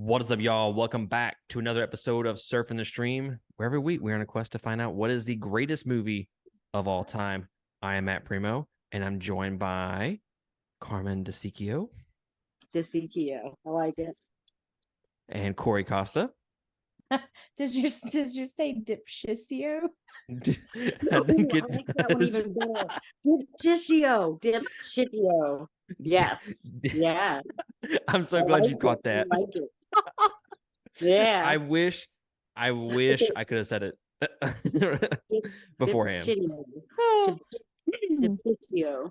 What is up, y'all? Welcome back to another episode of Surfing the Stream, where every week we're on a quest to find out what is the greatest movie of all time. I am Matt Primo, and I'm joined by Carmen DeSicchio DeSicchio. I like it. and Corey Costa. Did you say Dipshicio? I think it like that one even better. Dipshicio. Yes. Yeah. I'm so glad you caught that. I like it. Yeah. I wish I could have said it beforehand. Dipshicio.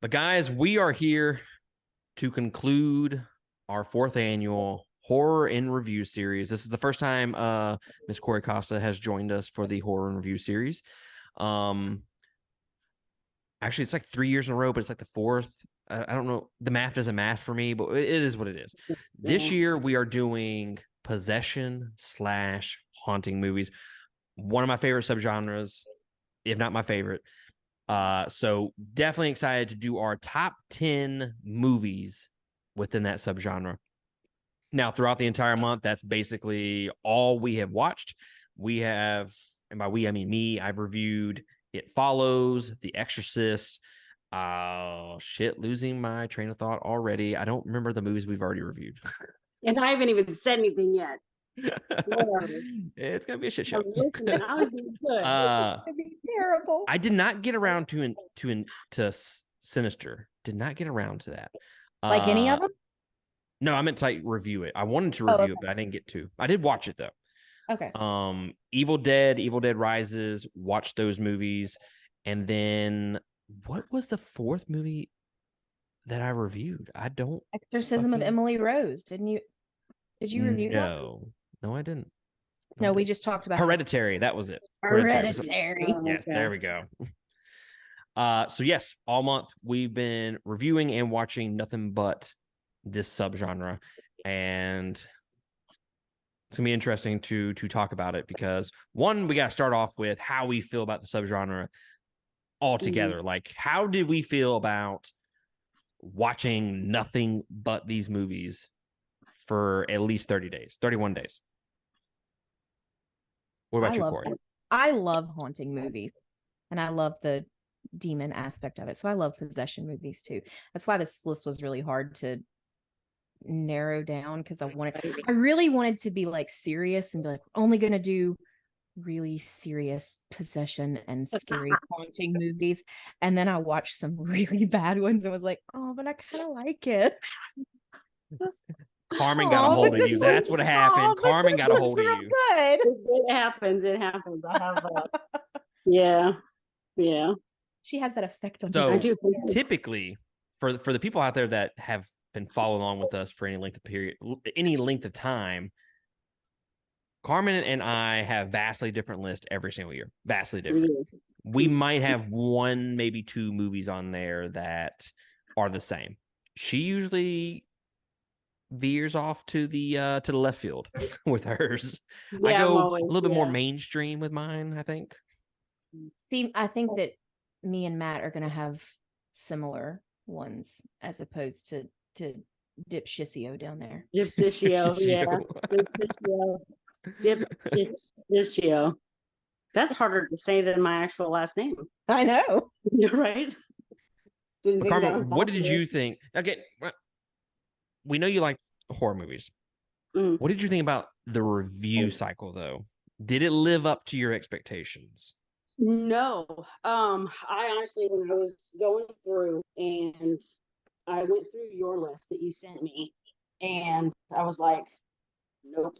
But guys, we are here to conclude our fourth annual horror in review series. This is the first time Miss Corey Costa has joined us for the horror in review series. Actually, it's like 3 years in a row, but it's like the fourth. I don't know. The math doesn't math for me, but it is what it is. This year we are doing possession / haunting movies. One of my favorite subgenres, if not my favorite. So definitely excited to do our top 10 movies within that subgenre. Now, throughout the entire month, that's basically all we have watched. We have, and by we, I mean me, I've reviewed It Follows, The Exorcist. Losing my train of thought already. I don't remember the movies we've already reviewed. And I haven't even said anything yet. It's gonna be a shit show. I was being good. It's gonna be terrible. I did not get around to Sinister. Did not get around to that. Like any of them? No, I meant to review it. I wanted to review it, but I didn't get to. I did watch it though. Okay. Evil Dead Rises. Watched those movies, and then what was the fourth movie that I reviewed? I don't. Exorcism of Emily Rose. Didn't you? Did you review that? No, I didn't. No, we just talked about Hereditary. That was it. Hereditary. Yes, there we go. So yes, all month we've been reviewing and watching nothing but this subgenre, and it's gonna be interesting to talk about it because one, we got to start off with how we feel about the subgenre altogether. Mm-hmm. Like, how did we feel about watching nothing but these movies for at least 31 days? What about you, Corey? I love haunting movies, and I love the demon aspect of it. So I love possession movies too. That's why this list was really hard to narrow down, because I really wanted to be like serious and be like, only gonna do really serious possession and scary haunting movies. And then I watched some really bad ones and was like, oh, but I kind of like it. Carmen got a hold of you. That's what happened. Carmen got a hold of you. Good. It happens. I have yeah. She has that effect on me. So typically, for the people out there that have been following along with us for any length of time, Carmen and I have vastly different lists every single year. Vastly different. We might have one, maybe two movies on there that are the same. She usually veers off to the left field with hers. Yeah, I go a little bit more mainstream with mine, I think. See, I think that me and Matt are going to have similar ones as opposed to Dipshicio down there. Dipshicio, yeah. Dipshicio. That's harder to say than my actual last name. I know. You're right. Carmen, what did you think? Okay, we know you like horror movies. What did you think about the review cycle, though? Did it live up to your expectations? No. I honestly, when I was going through and I went through your list that you sent me, and I was like, nope.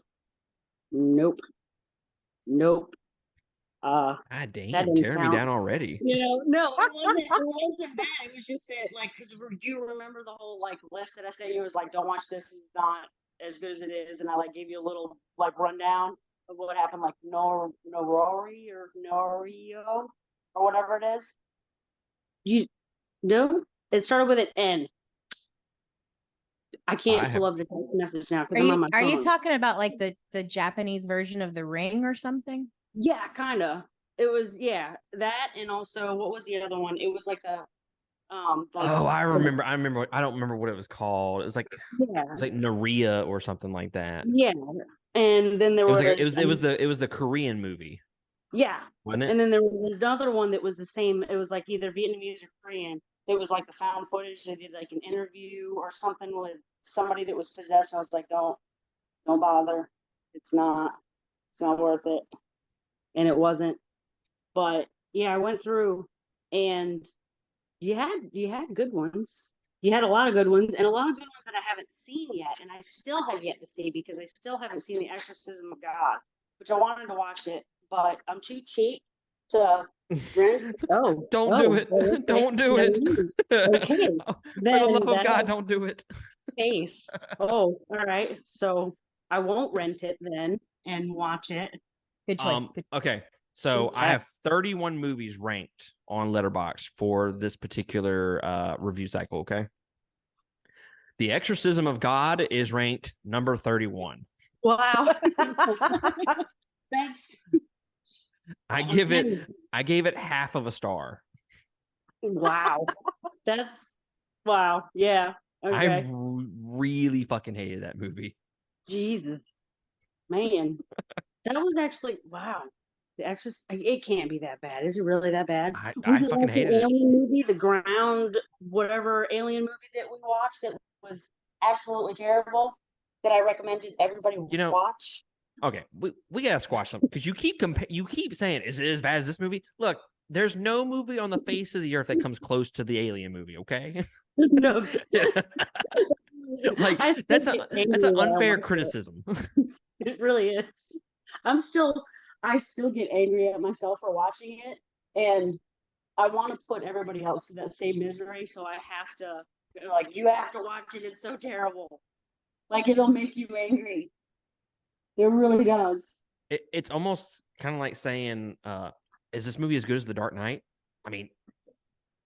Damn, tearing me down already. No, it wasn't that. It was just that, like, because you remember the whole like list that I sent you? It was like, don't watch this. It's not as good as it is, and I like gave you a little like rundown of what happened, like Norori or Norio or whatever it is. It started with an N. I can't pull up the text message now because I'm on my phone. Are you talking about like the Japanese version of The Ring or something? Yeah, kind of. It was that, and also what was the other one? It was like a Oh, I remember. I remember. I don't remember what it was called. It was like yeah, Naria or something like that. yeah. And then there It was like was it was the Korean movie, yeah, wasn't it? and then there was another one that was the same. It was like either Vietnamese or Korean. It was like the found footage. They did like an interview or something with somebody that was possessed. And I was like, don't bother. It's not worth it. And it wasn't. But yeah, I went through, and you had good ones. You had a lot of good ones, and a lot of good ones that I haven't seen yet, and I still have yet to see because I still haven't seen The Exorcism of God, which I wanted to watch it, but I'm too cheap to rent. Don't do it. Okay. Don't do it. Okay, For the then love of God, don't do it. case. Oh, all right. So I won't rent it then and watch it. Good choice. Good. Okay. So I Okay. have 31 movies ranked on Letterboxd for this particular review cycle. Okay. The Exorcism of God is ranked number 31. Wow. That's I gave it half of a star. wow. That's wow. Yeah. Okay. I really fucking hated that movie. Jesus. Man. That was actually wow. The Exorcist. It can't be that bad. Is it really that bad? Was I it fucking like the hated it. alien movie, the ground, whatever alien movie that we watched that was absolutely terrible that I recommended everybody watch? Okay, we gotta squash something because you keep saying, is it as bad as this movie? Look, there's no movie on the face of the earth that comes close to the Alien movie. Okay, No. like that's an unfair criticism. It really is. I'm still I still get angry at myself for watching it, and I want to put everybody else in that same misery, so I have to like you have to watch it. It's so terrible. Like it'll make you angry. It really does. It's almost kind of like saying, is this movie as good as The Dark Knight? I mean,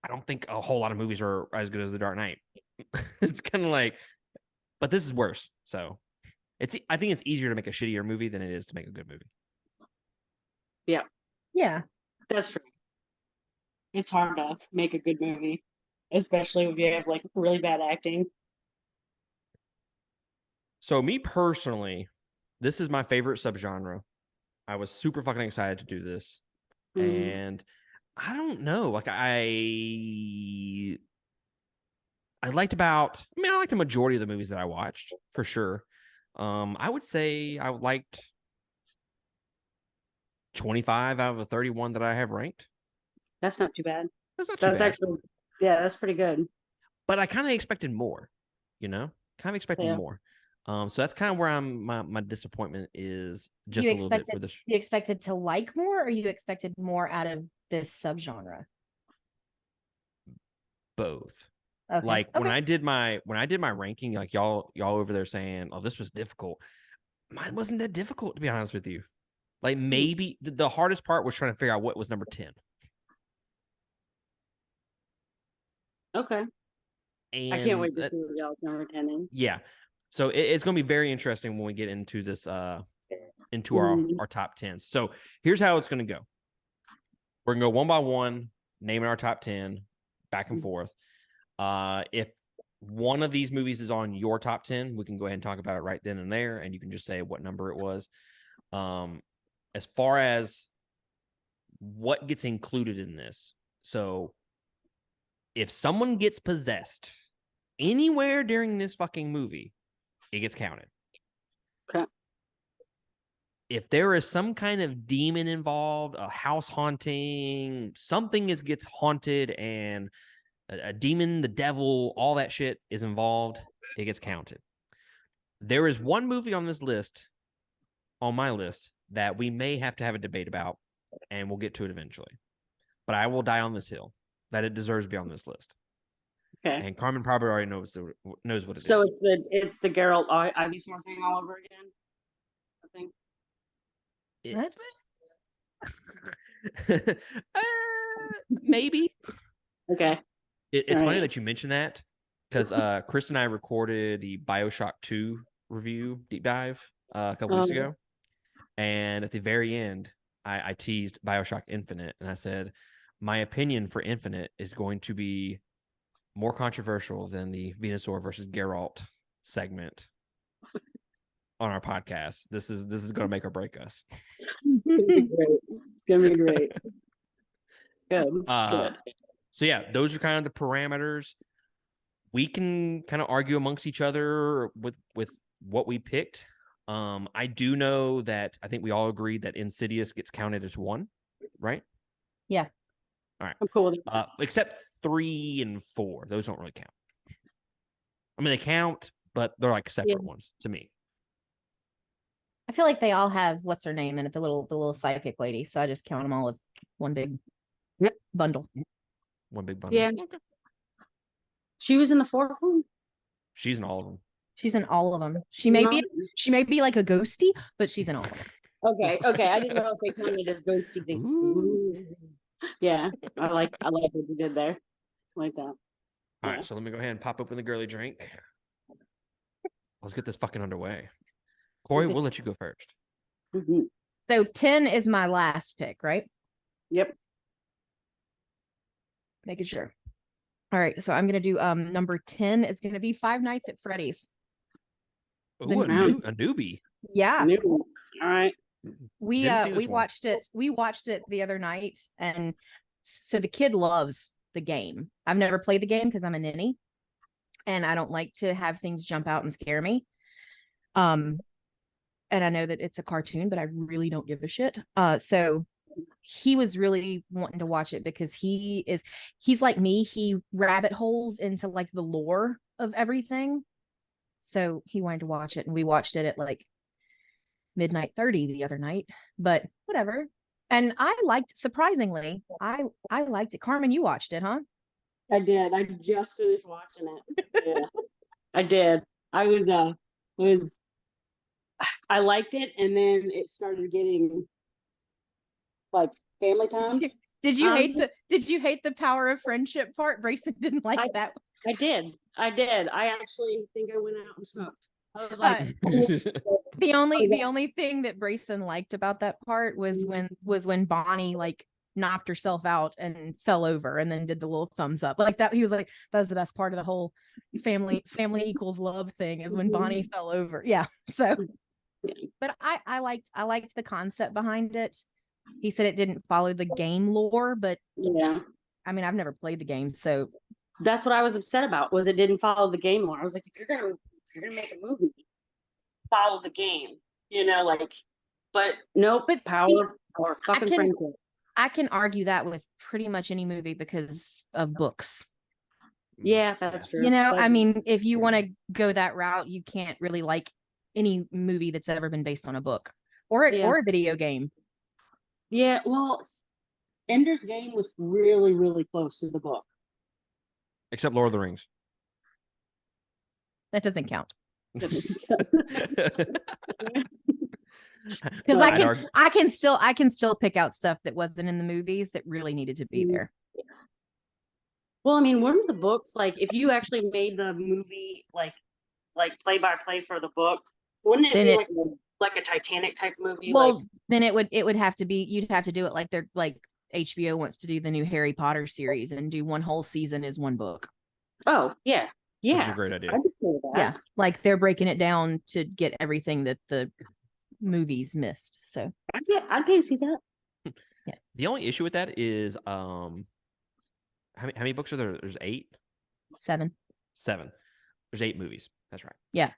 I don't think a whole lot of movies are as good as The Dark Knight. It's kind of like, but this is worse. So I think it's easier to make a shittier movie than it is to make a good movie. Yeah. Yeah. That's true. It's hard to make a good movie, especially if you have like really bad acting. So me personally, this is my favorite subgenre. I was super fucking excited to do this. And I don't know, like I liked I liked the majority of the movies that I watched for sure. I would say I liked 25 out of the 31 that I have ranked. That's not too bad. That's not too bad. Actually, yeah, that's pretty good. But I kind of expected more, kind of expected more. So that's kind of where my disappointment is just a little bit for this. You expected to like more, or you expected more out of this subgenre? Both. Okay. Like when I did my ranking, like y'all over there saying, "Oh, this was difficult." Mine wasn't that difficult, to be honest with you. Like maybe the hardest part was trying to figure out what was number 10. Okay. And I can't wait to see what y'all's number 10 in. Yeah. So it's going to be very interesting when we get into this, into our top 10s. So here's how it's going to go. We're going to go one by one, naming our top 10, back and forth. If one of these movies is on your top 10, we can go ahead and talk about it right then and there, and you can just say what number it was. As far as what gets included in this, so if someone gets possessed anywhere during this fucking movie, it gets counted. Okay. If there is some kind of demon involved, a house haunting, something gets haunted, and a demon, the devil, all that shit is involved, it gets counted. There is one movie on this list, on my list, that we may have to have a debate about, and we'll get to it eventually. But I will die on this hill that it deserves to be on this list. Okay. And Carmen probably already knows what it so is. So it's the Geralt Ivysaur thing all over again, I think. Maybe. Okay. It's funny that you mentioned that because Chris and I recorded the BioShock 2 review deep dive a couple weeks ago. And at the very end, I teased BioShock Infinite, and I said, my opinion for Infinite is going to be more controversial than the Venusaur versus Geralt segment on our podcast. This is going to make or break us. It's gonna be great. Good. So yeah, those are kind of the parameters. We can kind of argue amongst each other with what we picked. I do know that I think we all agreed that Insidious gets counted as one, right? Yeah. All right. I'm cool with it. Except 3 and 4. Those don't really count. I mean, they count, but they're like separate ones to me. I feel like they all have what's her name in it, the little psychic lady. So I just count them all as one big bundle. One big bundle. Yeah. She was in the 4th one. She's in all of them. She's in all of them. She may be like a ghosty, but she's in all of them. Okay. I didn't know if they counted as ghosty things. Ooh. Yeah, I like what you did there. I like that. All right, so let me go ahead and pop open the girly drink. Let's get this fucking underway. Corey, we'll let you go first. Mm-hmm. So 10 is my last pick, right? Yep. Making sure. All right, so I'm gonna do number 10 is gonna be Five Nights at Freddy's. Ooh, a newbie. Yeah. All right. We watched it. We watched it the other night, and so the kid loves the game. I've never played the game because I'm a ninny, and I don't like to have things jump out and scare me. And I know that it's a cartoon, but I really don't give a shit. So he was really wanting to watch it because he's like me. He rabbit holes into like the lore of everything. So he wanted to watch it, and we watched it at like midnight 30 the other night, but whatever. And I liked, surprisingly, I liked it. Carmen, you watched it, huh? I did. I just finished watching it. Yeah. I did. I liked it, and then it started getting like family time. Did you hate the power of friendship part? Brayson didn't like that. I did. I actually think I went out and smoked. I was like, the only thing that Brayson liked about that part was when Bonnie like knocked herself out and fell over and then did the little thumbs up like that. He was like, that was the best part of the whole family equals love thing is when Bonnie fell over. Yeah. So, but I liked the concept behind it. He said it didn't follow the game lore, but yeah, I mean, I've never played the game, so that's what I was upset about. Was it didn't follow the game lore? I was like, if you're gonna make a movie, follow the game, like. But nope. But power or fucking friendship. I can argue that with pretty much any movie because of books. Yeah, that's true. I mean, if you want to go that route, you can't really like any movie that's ever been based on a book or a video game. Yeah, well, Ender's Game was really, really close to the book. Except Lord of the Rings. That doesn't count. Because I can still pick out stuff that wasn't in the movies that really needed to be there. Well, I mean, weren't the books like if you actually made the movie like play by play for the book, wouldn't it be like a Titanic type movie? Well, then it would have to be, you'd have to do it like they're like HBO wants to do the new Harry Potter series and do one whole season as one book. Oh, yeah. Yeah. Which is a great idea. Yeah. Like they're breaking it down to get everything that the movies missed. So I'd pay to see that. Yeah. The only issue with that is how many books are there? There's 8? 7. There's 8 movies. That's right. Yeah.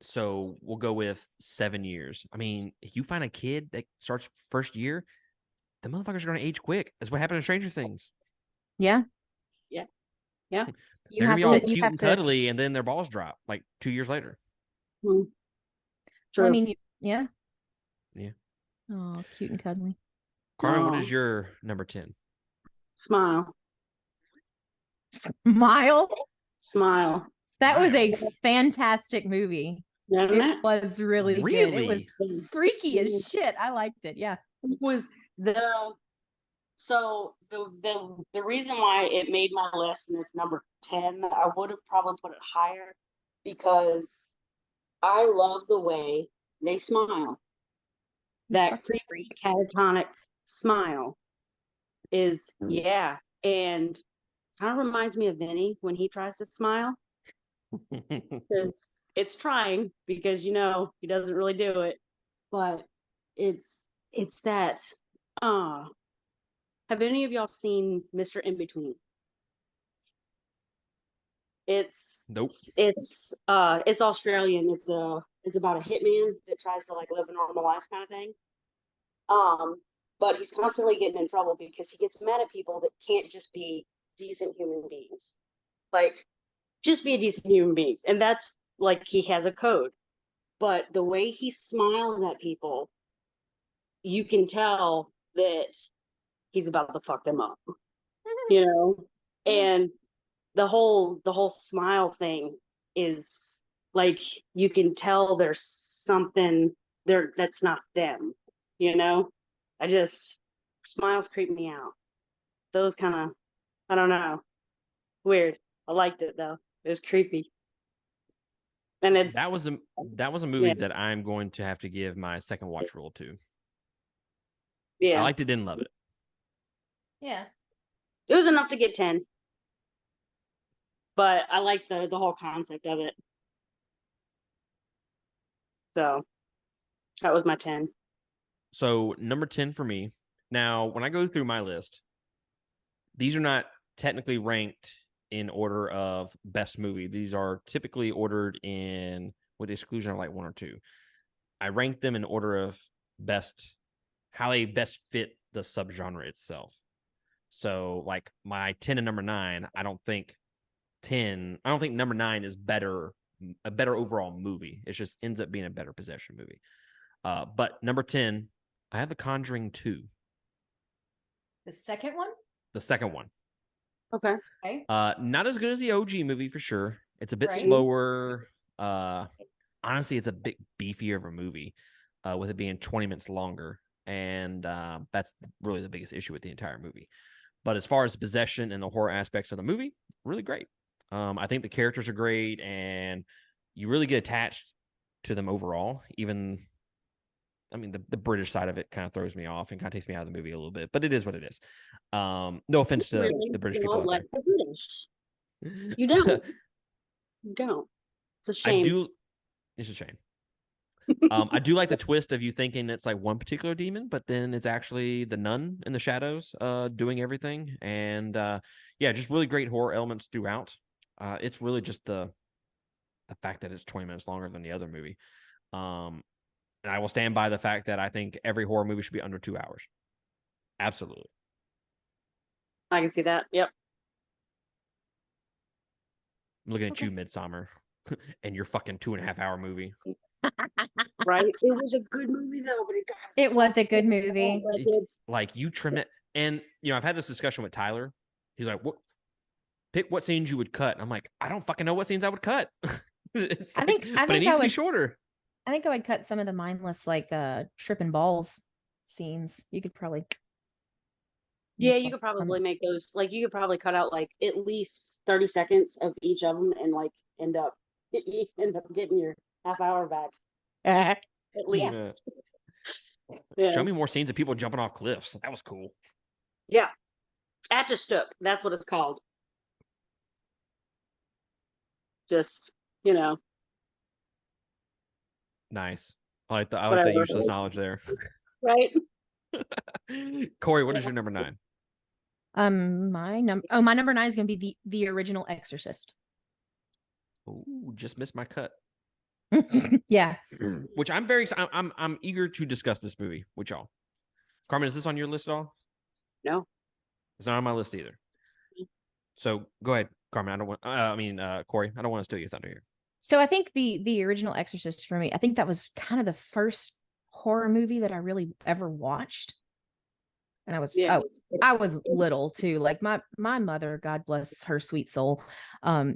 So we'll go with 7 years. I mean, if you find a kid that starts first year, the motherfuckers are going to age quick. That's what happened in Stranger Things. Yeah. Yeah. Yeah. They're going to be all cute and cuddly, and then their balls drop like 2 years later. True. Well, I mean, yeah. Yeah. Oh, cute and cuddly. Carmen, what is your number 10? Smile. That was a fantastic movie. It was really good. It was freaky as shit. I liked it. Yeah. It was the reason why it made my list and it's number 10, I would have probably put it higher because I love the way they smile. That creepy catatonic smile is and kind of reminds me of Vinny when he tries to smile. It's trying because he doesn't really do it, but it's that. Uh, have any of y'all seen Mr. In Between? Nope. It's Australian. It's about a hitman that tries to like live a normal life kind of thing. But he's constantly getting in trouble because he gets mad at people that can't just be decent human beings. Like, just be a decent human being. And that's like he has a code. But the way he smiles at people, you can tell that he's about to fuck them up. You know? And the whole smile thing is like you can tell there's something there that's not them. I just smiles creep me out. Those kind of, I don't know, weird. I liked it though. It was creepy. And it's That was a movie that I'm going to have to give my second watch rule to. I liked it, didn't love it. Yeah. It was enough to get 10. But I like the whole concept of it. So that was my 10. So number 10 for me. Now, when I go through my list, these are not technically ranked in order of best movie. These are typically ordered in, with the exclusion of like one or two. I rank them in order of how they best fit the subgenre itself. So like my 10 and number 9, I don't think number 9 is a better overall movie. It just ends up being a better possession movie. But number 10, I have The Conjuring 2. The second one? The second one. Okay. Not as good as the OG movie for sure. It's a bit Right. slower. Honestly, it's a bit beefier of a movie, with it being 20 minutes longer. And that's really the biggest issue with the entire movie. But as far as possession and the horror aspects of the movie, really great. I think the characters are great, and you really get attached to them overall. Even, I mean, the British side of it kind of throws me off and kind of takes me out of the movie a little bit, but it is what it is. No offense to the British people out like there. the British. You don't. You don't. It's a shame. It's a shame. I do like the twist of you thinking it's like one particular demon, but then it's actually the nun in the shadows doing everything. And just really great horror elements throughout. It's really just the fact that it's 20 minutes longer than the other movie. And I will stand by the fact that I think every horror movie should be under 2 hours. Absolutely. I can see that. Yep. I'm looking at you, Midsummer, and your fucking 2.5 hour movie. Right? It was a good movie though, but it was a good movie. Like you trim it, and I've had this discussion with Tyler. He's like, pick what scenes you would cut. And I'm like, I don't fucking know what scenes I would cut. I think it needs to be shorter. I think I would cut some of the mindless, like tripping balls scenes. You could probably. Yeah, you could probably make those. Like, you could probably cut out like at least 30 seconds of each of them, and like end up getting your half hour back. At least. Yeah. Show me more scenes of people jumping off cliffs. That was cool. Yeah. Atchestuk. That's what it's called. Just, Nice. I like the useless knowledge there. Right. Corey, what is your number 9? My number 9 is gonna be the original Exorcist. Ooh, just missed my cut. Yeah. Which I'm eager to discuss this movie with y'all. Carmen, is this on your list at all? No. It's not on my list either. So go ahead, Carmen. Corey, I don't want to steal your thunder here. So I think the original Exorcist for me, I think that was kind of the first horror movie that I really ever watched. And I was little too. Like my mother, God bless her sweet soul,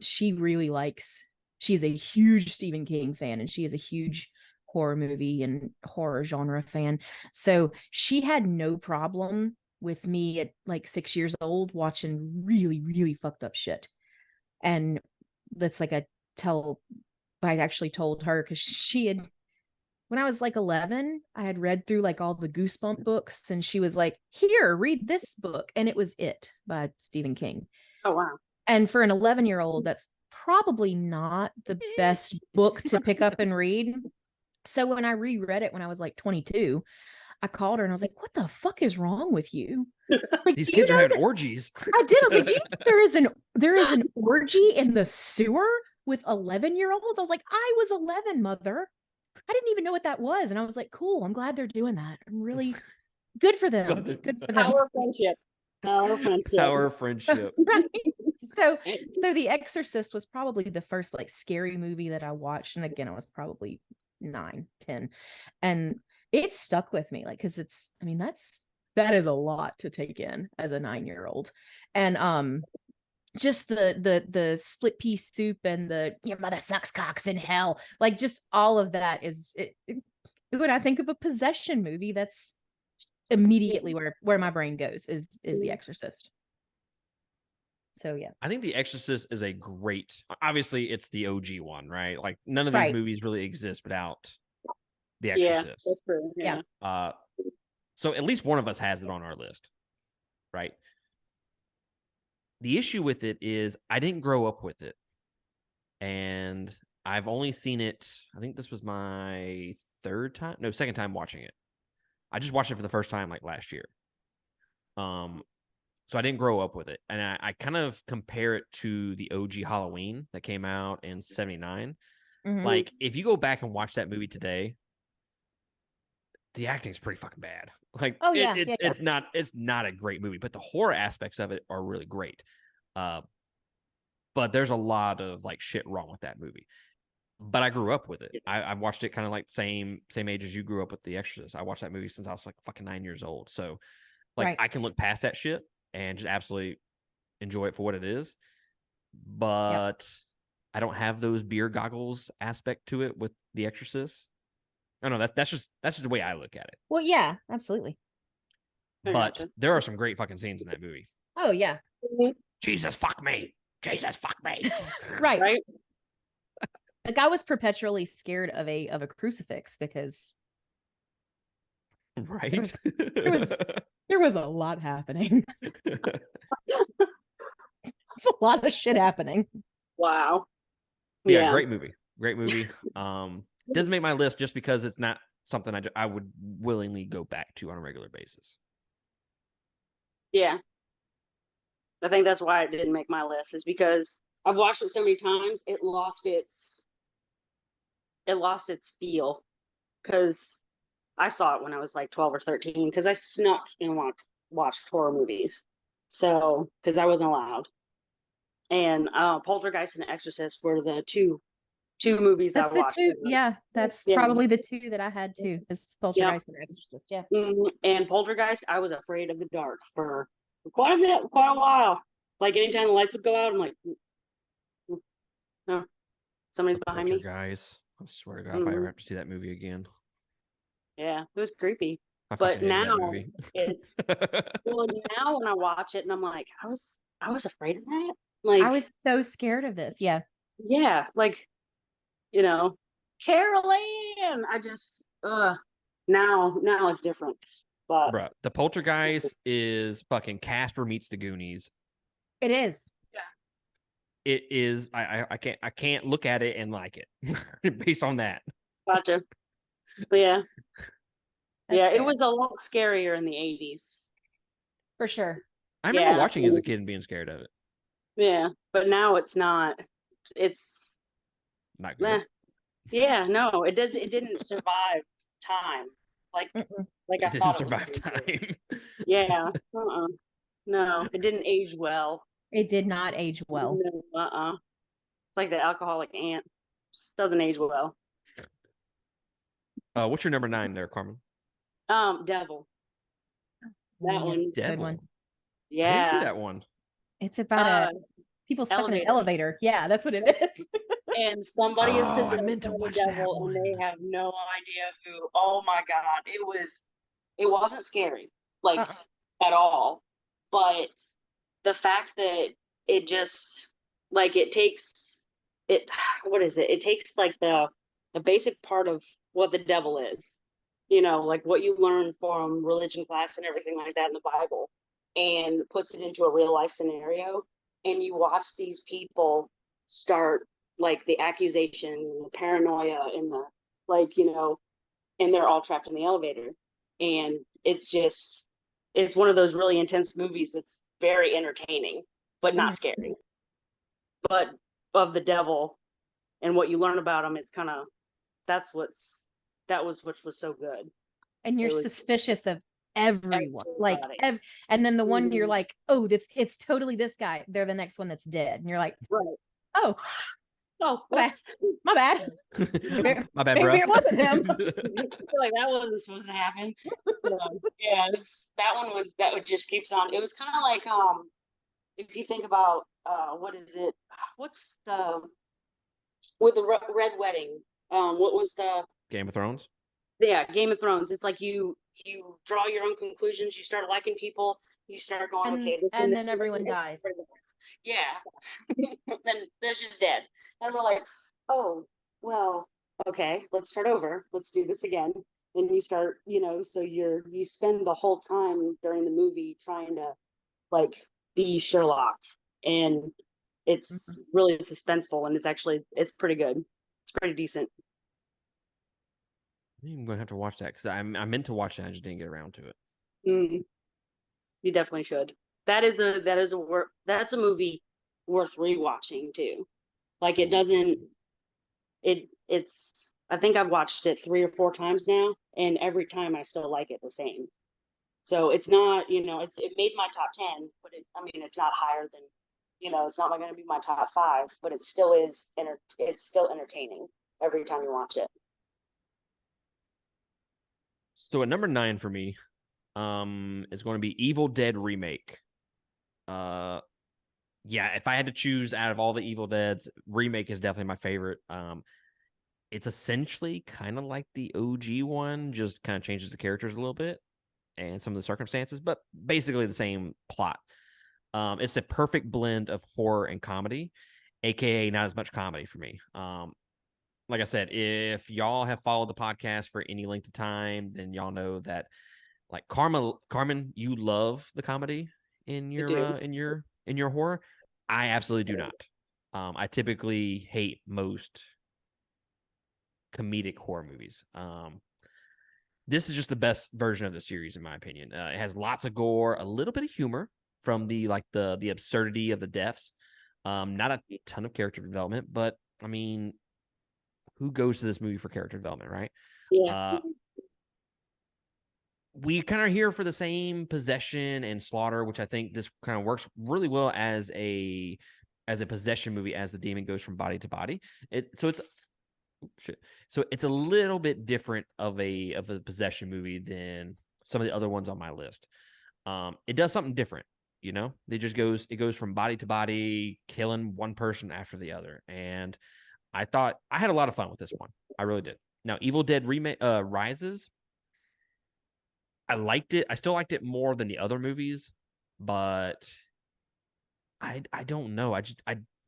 she's a huge Stephen King fan, and she is a huge horror movie and horror genre fan. So she had no problem with me at like 6 years old watching really, really fucked up shit. And that's like I actually told her, because when I was like 11, I had read through like all the Goosebump books, and she was like, here, read this book. And it was It by Stephen King. Oh wow. And for an 11-year-old, that's probably not the best book to pick up and read. So when I reread it when I was like 22, I called her and I was like, "What the fuck is wrong with you? Like, These do you kids are know having that?" orgies. I did. I was like, "Do you know there is an orgy in the sewer with 11-year-olds?" I was like, "I was 11, mother. I didn't even know what that was." And I was like, "Cool. I'm glad they're doing that. I'm really good for them. Good for them." Power of friendship. Power of friendship. Power of friendship. Right. So The Exorcist was probably the first like scary movie that I watched. And again, I was probably 9, 10. And it stuck with me, like, because that is a lot to take in as a 9-year-old. And just the split pea soup and the "your mother sucks cocks in hell," like just all of that when I think of a possession movie, that's immediately where my brain goes is The Exorcist. So yeah. I think The Exorcist is a great. Obviously, it's the OG one, right? Like none of these Right. movies really exist without The Yeah, Exorcist. that's true. Yeah. So at least one of us has it on our list, right? The issue with it is I didn't grow up with it, and I've only seen it. I think this was my second time watching it. I just watched it for the first time like last year. So I didn't grow up with it. And I kind of compare it to the OG Halloween that came out in 79. Mhm. Like, if you go back and watch that movie today, the acting is pretty fucking bad. Like, Oh, yeah, yeah. it's not a great movie, but the horror aspects of it are really great. But there's a lot of like shit wrong with that movie. But I grew up with it. I watched it kind of like same age as you grew up with The Exorcist. I watched that movie since I was like fucking 9 years old. So like Right. I can look past that shit and just absolutely enjoy it for what it is. But I don't have those beer goggles aspect to it with The Exorcist. I don't know. That's just the way I look at it. Well, yeah, absolutely. I But gotcha. there are some great fucking scenes in that movie. Oh yeah. Jesus fuck me. Jesus fuck me. Right. Right? Like I was perpetually scared of a crucifix because Right. there was a lot happening. It's a lot of shit happening. Wow. Yeah, great movie. Great movie. Doesn't make my list just because it's not something I would willingly go back to on a regular basis. Yeah. I think that's why it didn't make my list, is because I've watched it so many times, it lost its feel. Because I saw it when I was like 12 or 13, because I snuck and watched horror movies. So, because I wasn't allowed. And Poltergeist and Exorcist were the two movies I That's the watched. two. Yeah, that's Yeah. probably the two that I had too. Is Poltergeist and Exorcist. Yeah. And Poltergeist, I was afraid of the dark for quite a while. Like anytime the lights would go out, I'm like, no, somebody's behind me. Poltergeist. I swear to God, if I ever have to see that movie again. Yeah, it was creepy. I But fucking hated now that movie. it's well, now when I watch it and I'm like, I was afraid of that. Like I was so scared of this. Yeah. yeah, like Carol Ann. I just now it's different. But Bruh, the Poltergeist is fucking Casper meets the Goonies. It is. It is. I can't look at it and like it based on that. gotcha. But yeah. That's yeah, fair. it was a lot scarier in the 80s. For sure. I remember Yeah. watching it as a kid and being scared of it. Yeah, but now it's not. It's Not good. meh. Yeah, no, it didn't survive time. Like Mm-mm. like I It didn't thought survive it was gonna do. time. Yeah. No, it didn't age well. It did not age well. No, It's like the alcoholic ant. Just doesn't age well. What's your number 9 there, Carmen? Devil. That Yeah, one. it's a good Devil. one. I didn't see Yeah. that one. It's about people stuck in an elevator. Yeah, that's what it is. And somebody is Oh, I possessed meant to by the watch that devil, and they one. have no idea who. Oh my God, it wasn't scary, like at all. But the fact that it just like it takes it, what is it? It takes like the basic part of what the devil is, like what you learn from religion class and everything like that in the Bible, and puts it into a real life scenario. and you watch these people start, like, the accusations and the paranoia and the, like, and they're all trapped in the elevator. And it's one of those really intense movies that's very entertaining, but not scary. But of the devil and what you learn about him, it's kind of, that was what was so good. And you're It was suspicious of everyone. Like, everybody. and then the one you're Mhm. like, oh, it's totally this guy. They're the next one that's dead. And you're like, Right. oh, Oh, my bad. My bad. My bad, Maybe bro. it wasn't him. I feel like that wasn't supposed to happen. So, yeah, that would just keeps on. It was kind of like, if you think about, what is it? What's the with the red wedding? What was the Game of Thrones. Yeah, Game of Thrones. It's like you draw your own conclusions. You start liking people. You start going, And, okay, this one, and this then one, everyone this one. dies. Yeah. Then they're just dead. And we're like, oh, well, okay, let's start over. Let's do this again. And you start, so you spend the whole time during the movie trying to, like, be Sherlock. And it's really suspenseful, and it's pretty good. It's pretty decent. I'm gonna have to watch that because I meant to watch that. I just didn't get around to it. Mm, you definitely should. That's a movie worth rewatching too. Like, it doesn't it's I think I've watched it 3 or 4 times now, and every time I still like it the same. So it's not, it made my top 10, but it's not higher than, it's not going to be my top 5, but it's still entertaining every time you watch it. So at number 9 for me, is going to be Evil Dead remake. Yeah, if I had to choose out of all the Evil Deads, remake is definitely my favorite. It's essentially kind of like the OG one, just kind of changes the characters a little bit and some of the circumstances, but basically the same plot. It's a perfect blend of horror and comedy, aka not as much comedy for me. Like I said, if y'all have followed the podcast for any length of time, then y'all know that, like, Carmen, you love the comedy in I your do. in your horror. I absolutely do not. I typically hate most comedic horror movies. This is just the best version of the series, in my opinion. It has lots of gore, a little bit of humor from the absurdity of the deaths. Not a ton of character development, but I mean, who goes to this movie for character development, right? Yeah. We kind of here for the same possession and slaughter, which I think this kind of works really well as a possession movie, as the demon goes from body to body. So it's a little bit different of a possession movie than some of the other ones on my list. It does something different, it goes from body to body, killing one person after the other. And I thought I had a lot of fun with this one. I really did. Now, Evil Dead remake Rises, I liked it. I still liked it more than the other movies, but I don't know. I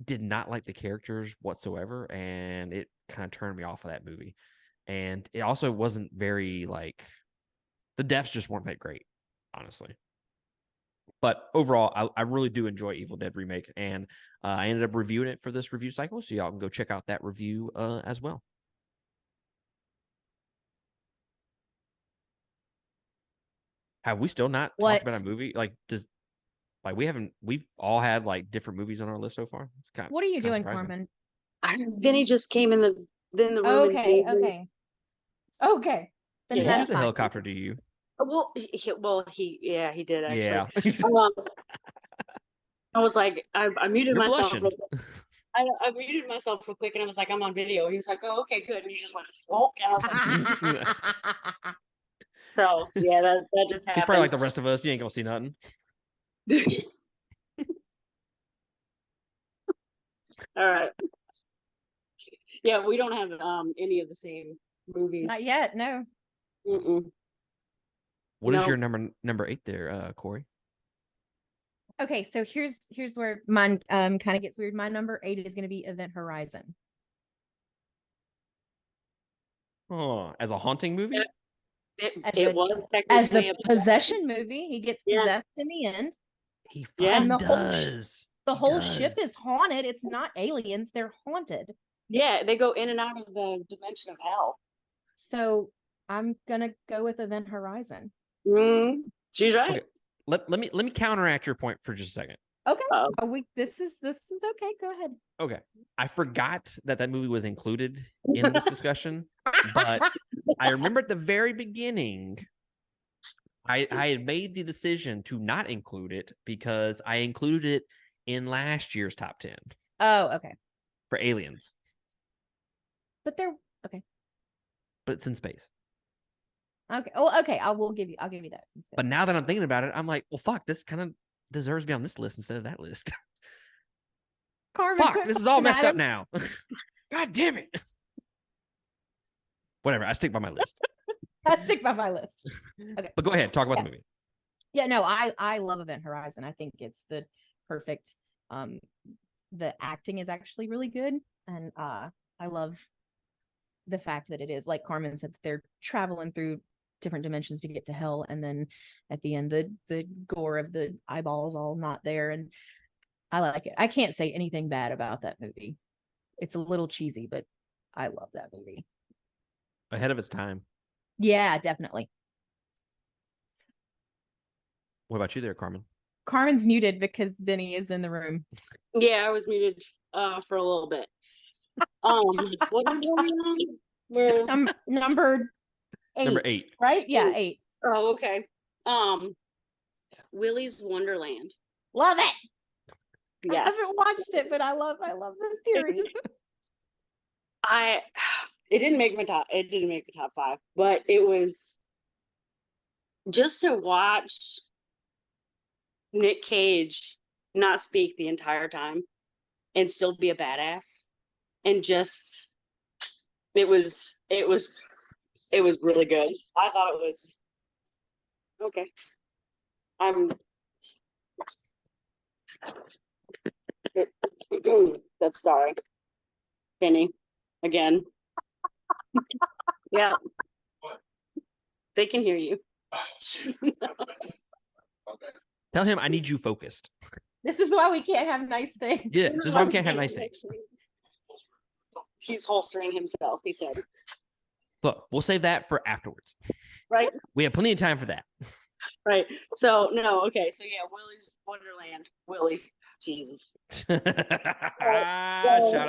did not like the characters whatsoever, and it kind of turned me off of that movie. And it also wasn't very, like, the deaths just weren't that great, honestly. But overall, I really do enjoy Evil Dead remake, and I ended up reviewing it for this review cycle, so y'all can go check out that review as well. Have we still not talked about a movie? We've all had, like, different movies on our list so far. It's kind of, What are you doing, surprising. Carmen? Vinny just came in the room. Okay. Then He that's used a fine. helicopter to you. Well, he did actually. Yeah. I was like, I muted You're myself. blushing. I muted myself real quick, and I was like, I'm on video. He was like, oh, okay, good. And he just went, oh, and I was like, so yeah, that just happened. He's probably like the rest of us. You ain't gonna see nothing. All right. Yeah, we don't have any of the same movies. Not yet, no. Mm-mm. What is your number 8 there, Corey? Okay, so here's where mine kind of gets weird. My number 8 is going to be Event Horizon. Oh, as a haunting movie? It was as a possession movie. He gets possessed in the end. He and the does. The He whole ship does. is haunted. It's not aliens, they're haunted. Yeah, they go in and out of the dimension of hell. So I'm gonna go with Event Horizon. She's right. Okay. Let me counteract your point for just a second. Okay. Uh-oh. This is okay. Go ahead. Okay. I forgot that movie was included in this discussion, but I remember at the very beginning, I had made the decision to not include it because I included it in last year's top 10 Oh, okay. for Aliens, But they're okay. but it's in space. Okay. Oh, okay. I'll give you that. But now that I'm thinking about it, I'm like, well, fuck, this kind of deserves to be on this list instead of that list. Carmen, Fuck, this is all messed up now. God damn it. Whatever, I stick by my list. I stick by my list. Okay. But go ahead, talk about the movie. Yeah, no, I love Event Horizon. I think it's the perfect the acting is actually really good, and I love the fact that it is, like Carmen said, that they're traveling through different dimensions to get to hell, and then at the end the gore of the eyeballs all not there, and I like it. I can't say anything bad about that movie. It's a little cheesy, but I love that movie. Ahead of its time. Yeah, definitely. What about you there, Carmen? Carmen's muted because Vinny is in the room. Yeah, I was muted for a little bit. What are we doing? We're Number 8. Number 8. Right? Yeah, 8. Oh, okay. Willy's Wonderland. Love it. Yes. I haven't watched it, but I love this series. It didn't make the top 5, but it was just to watch Nick Cage not speak the entire time and still be a badass, and just it was really good. I thought it was okay. I'm sorry, Penny, again. Yeah, they can hear you. Tell him I need you focused. This is why we can't have nice things. Yeah, this is why we can't have nice things. He's holstering himself, he said. Look, we'll save that for afterwards. Right? We have plenty of time for that. Right. So, no, okay. So, yeah, Willy's Wonderland. Willy. Jesus. Shout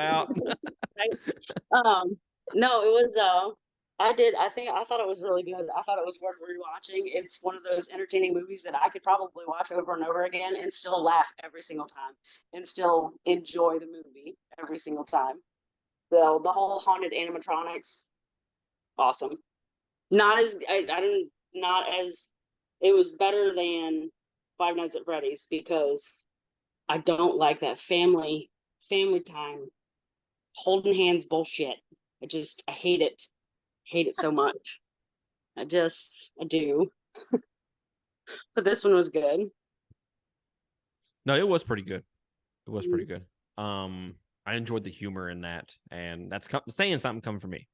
out. Right? No, it was, I thought it was really good. I thought it was worth rewatching. It's one of those entertaining movies that I could probably watch over and over again and still laugh every single time and still enjoy the movie every single time. So the whole haunted animatronics, awesome. It was better than Five Nights at Freddy's because I don't like that family time, holding hands bullshit. I hate it. Hate it so much. I do. But this one was good. No, it was pretty good. It was pretty good. I enjoyed the humor in that, and that's saying something coming from me.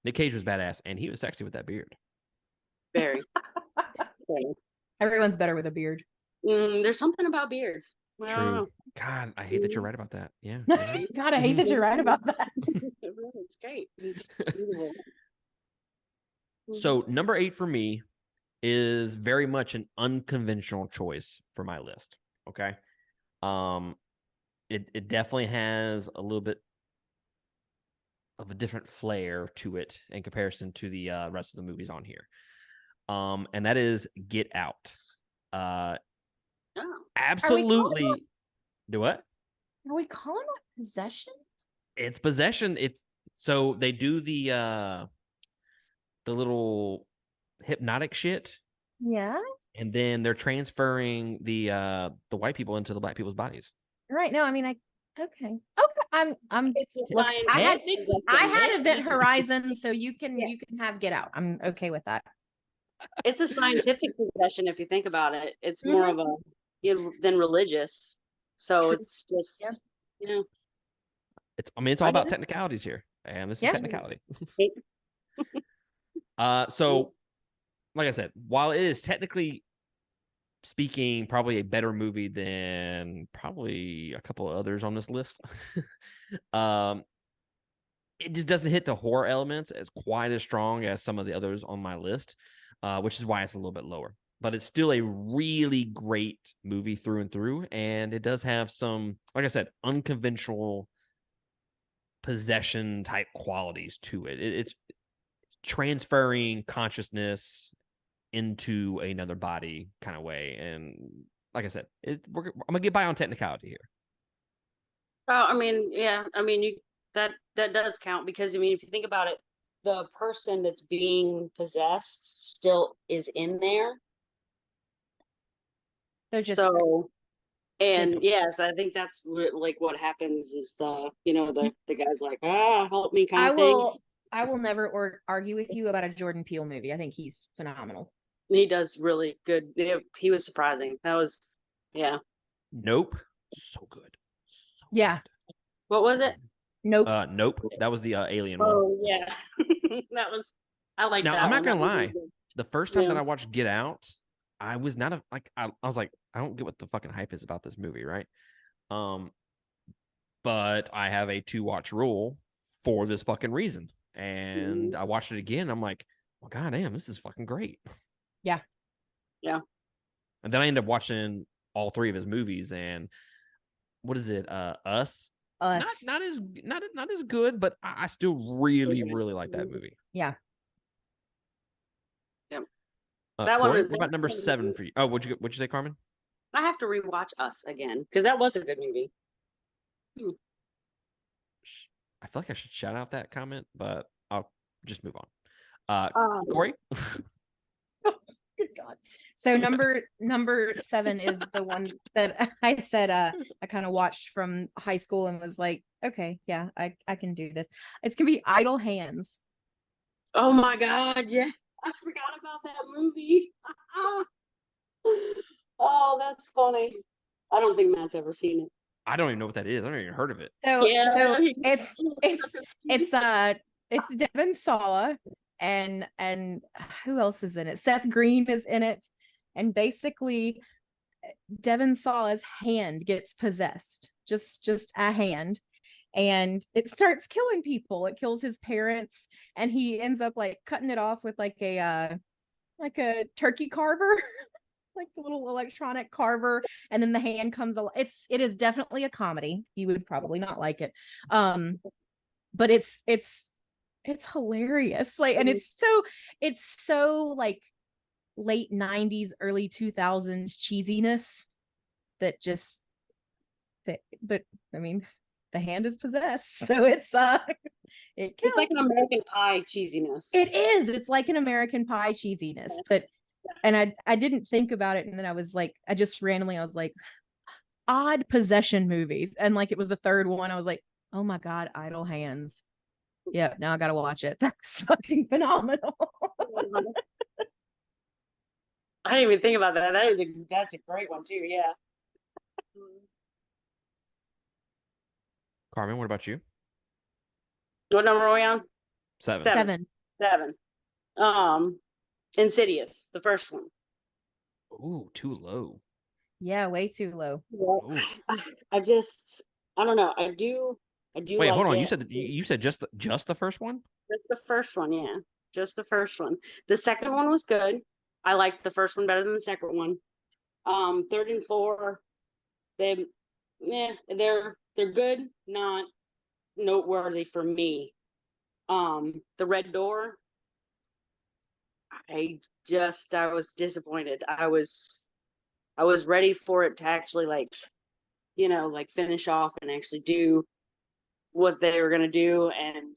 Nick Cage was badass, and he was sexy with that beard. Very. Everyone's better with a beard. There's something about beards. True. God, I hate that you're right about that. Yeah. God, I hate that you're right about that. It's great. It's beautiful. So number 8 for me is very much an unconventional choice for my list. Okay. It definitely has a little bit of a different flair to it in comparison to the rest of the movies on here. And that is Get Out. Absolutely. Do what? Are we calling it possession? It's possession. It's so they do the little hypnotic shit. Yeah. And then they're transferring the white people into the black people's bodies. Right. No, I mean, okay. I'm It's a look, I had Event scientific Horizon, so you can have Get Out. I'm okay with that. It's a scientific possession if you think about it. It's more of a than religious. So it's just it's all about technicalities here. And this is technicality. So like I said, while it is technically speaking, probably a better movie than probably a couple of others on this list. um, it just doesn't hit the horror elements as quite as strong as some of the others on my list, which is why it's a little bit lower. But it's still a really great movie through and through, and it does have some, like I said, unconventional possession type qualities to it. It's transferring consciousness into another body kind of way, and like I said, I'm gonna get by on technicality here. Oh, I mean, yeah, I mean, that does count because I mean, if you think about it, the person that's being possessed still is in there. They're just So, and they, yes, I think that's like what happens is the guy's like, ah, help me kind I of thing. will I will never argue with you about a Jordan Peele movie. I think he's phenomenal. He does really good. He was surprising. That was, yeah. Nope, so good, so Yeah. good. What was it? Nope. Nope, that was the alien one. Oh yeah, that was. I like Now that I'm not one. gonna That was really lie, good. the first time Yeah. that I watched Get Out, I was not a like I was like, I don't get what the fucking hype is about this movie, right? Um, but I have a 2 watch rule for this fucking reason. And I watched it again. I'm like, well, goddamn, this is fucking great. Yeah. Yeah. And then I ended up watching all 3 of his movies. And what is it? Us. Us. Not as good, but I still really like that movie. Yeah. Yeah. That one. Corey, what about number 7 for you? Oh, what'd you say, Carmen? I have to rewatch Us again because that was a good movie. I feel like I should shout out that comment, but I'll just move on. Corey? Good God. So number 7 is the one that I said I kind of watched from high school and was like, okay, yeah, I can do this. It's gonna be Idle Hands. Oh my God! Yeah, I forgot about that movie. Oh, that's funny. I don't think Matt's ever seen it. I don't even know what that is. I don't even heard of it. So Yeah, so he- it's Devon Sawa and who else is in it? Seth Green is in it, and basically Devon Sawa's hand gets possessed, just a hand, and it starts killing people. It kills his parents, and he ends up like cutting it off with like a turkey carver. Like the little electronic carver, and then the hand comes alive. It is definitely a comedy. You would probably not like it, but it's hilarious. Like, and it's so like late 90s, early 2000s cheesiness that just but I mean, the hand is possessed, so it It's like an American Pie cheesiness. It is. It's like an American Pie cheesiness, but and I didn't think about it, and then I was like, I was like, odd possession movies, and like it was the third one. I was like, oh my God, Idle Hands. Yeah, now I gotta watch it. That's fucking phenomenal. I didn't even think about that. That's a great one too. Yeah. Carmen, what about you? What number are we on? 7. 7. 7. Insidious, the first one. Ooh, too low. Yeah, way too low. Ooh. I don't know. I do Wait, like hold on. it. You said just the first one? Just the first one, yeah. Just the first one. The second one was good. I liked the first one better than the second one. 3rd and 4, they're good, not noteworthy for me. The Red Door, I was disappointed. I was ready for it to actually like finish off and actually do what they were going to do, and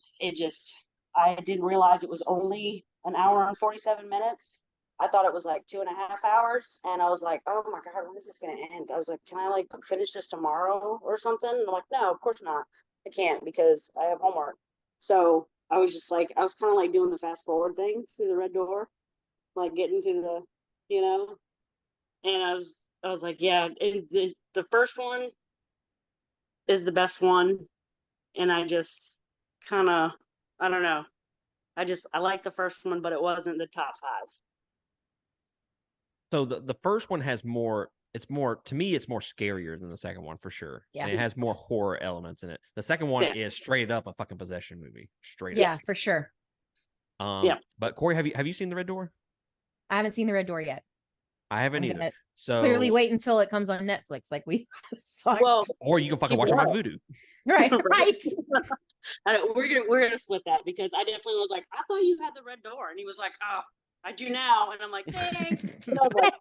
I didn't realize it was only an hour and 47 minutes. I thought it was like 2.5 hours, and I was like, oh my God, when is this going to end? I was like, can I like finish this tomorrow or something? And I'm like, no, of course not. I can't because I have homework. So I was just like, I was kind of like doing the fast forward thing through the Red Door, like getting to and I was like, yeah, the first one is the best one. And I just kind of, I don't know. I like the first one, but it wasn't the top 5. So the first one has more. It's more to me. It's more scarier than the second one for sure. Yeah. And it has more horror elements in it. The second one is straight up a fucking possession movie. Straight Yeah, up. for sure. But Corey, have you seen The Red Door? I haven't seen The Red Door yet. I haven't I'm either. gonna So clearly wait until it comes on Netflix, like we saw. Well, or you can fucking watch it on Vudu. Right, right. We're gonna split that because I definitely was like, I thought you had The Red Door, and he was like, oh, I do now, and I'm like, thanks. And I was like,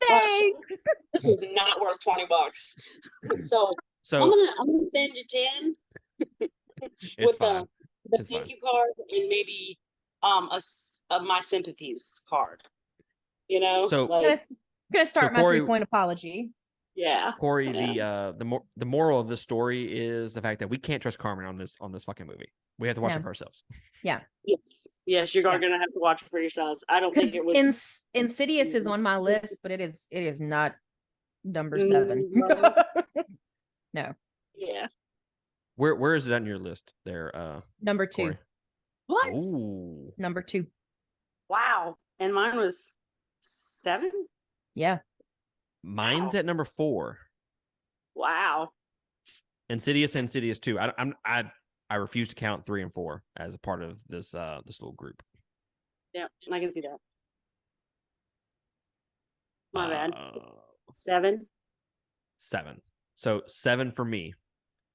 Thanks. this is not worth $20. So So I'm gonna send you 10 it's with fine. the It's thank fine. you card and maybe a my sympathies card. You know, So Gonna start my Corey- 3-point apology. yeah. Corey, Yeah. the moral of this story is the fact that we can't trust Carmen on this fucking movie. We have to watch No. it for ourselves. Yeah. Yes, you're gonna have to watch it for yourselves. I don't think Because it was Insidious is on my list, but it is not number 7. No. No. Yeah. Where is it on your list there, Number 2. Corey? What? Ooh. Number 2. Wow. And mine was 7. Yeah. Mine's at number 4. Wow. Insidious and Insidious 2. I refuse to count 3 and 4 as a part of this little group. Yeah, I can see that. My bad. Uh, 7. 7. So 7 for me.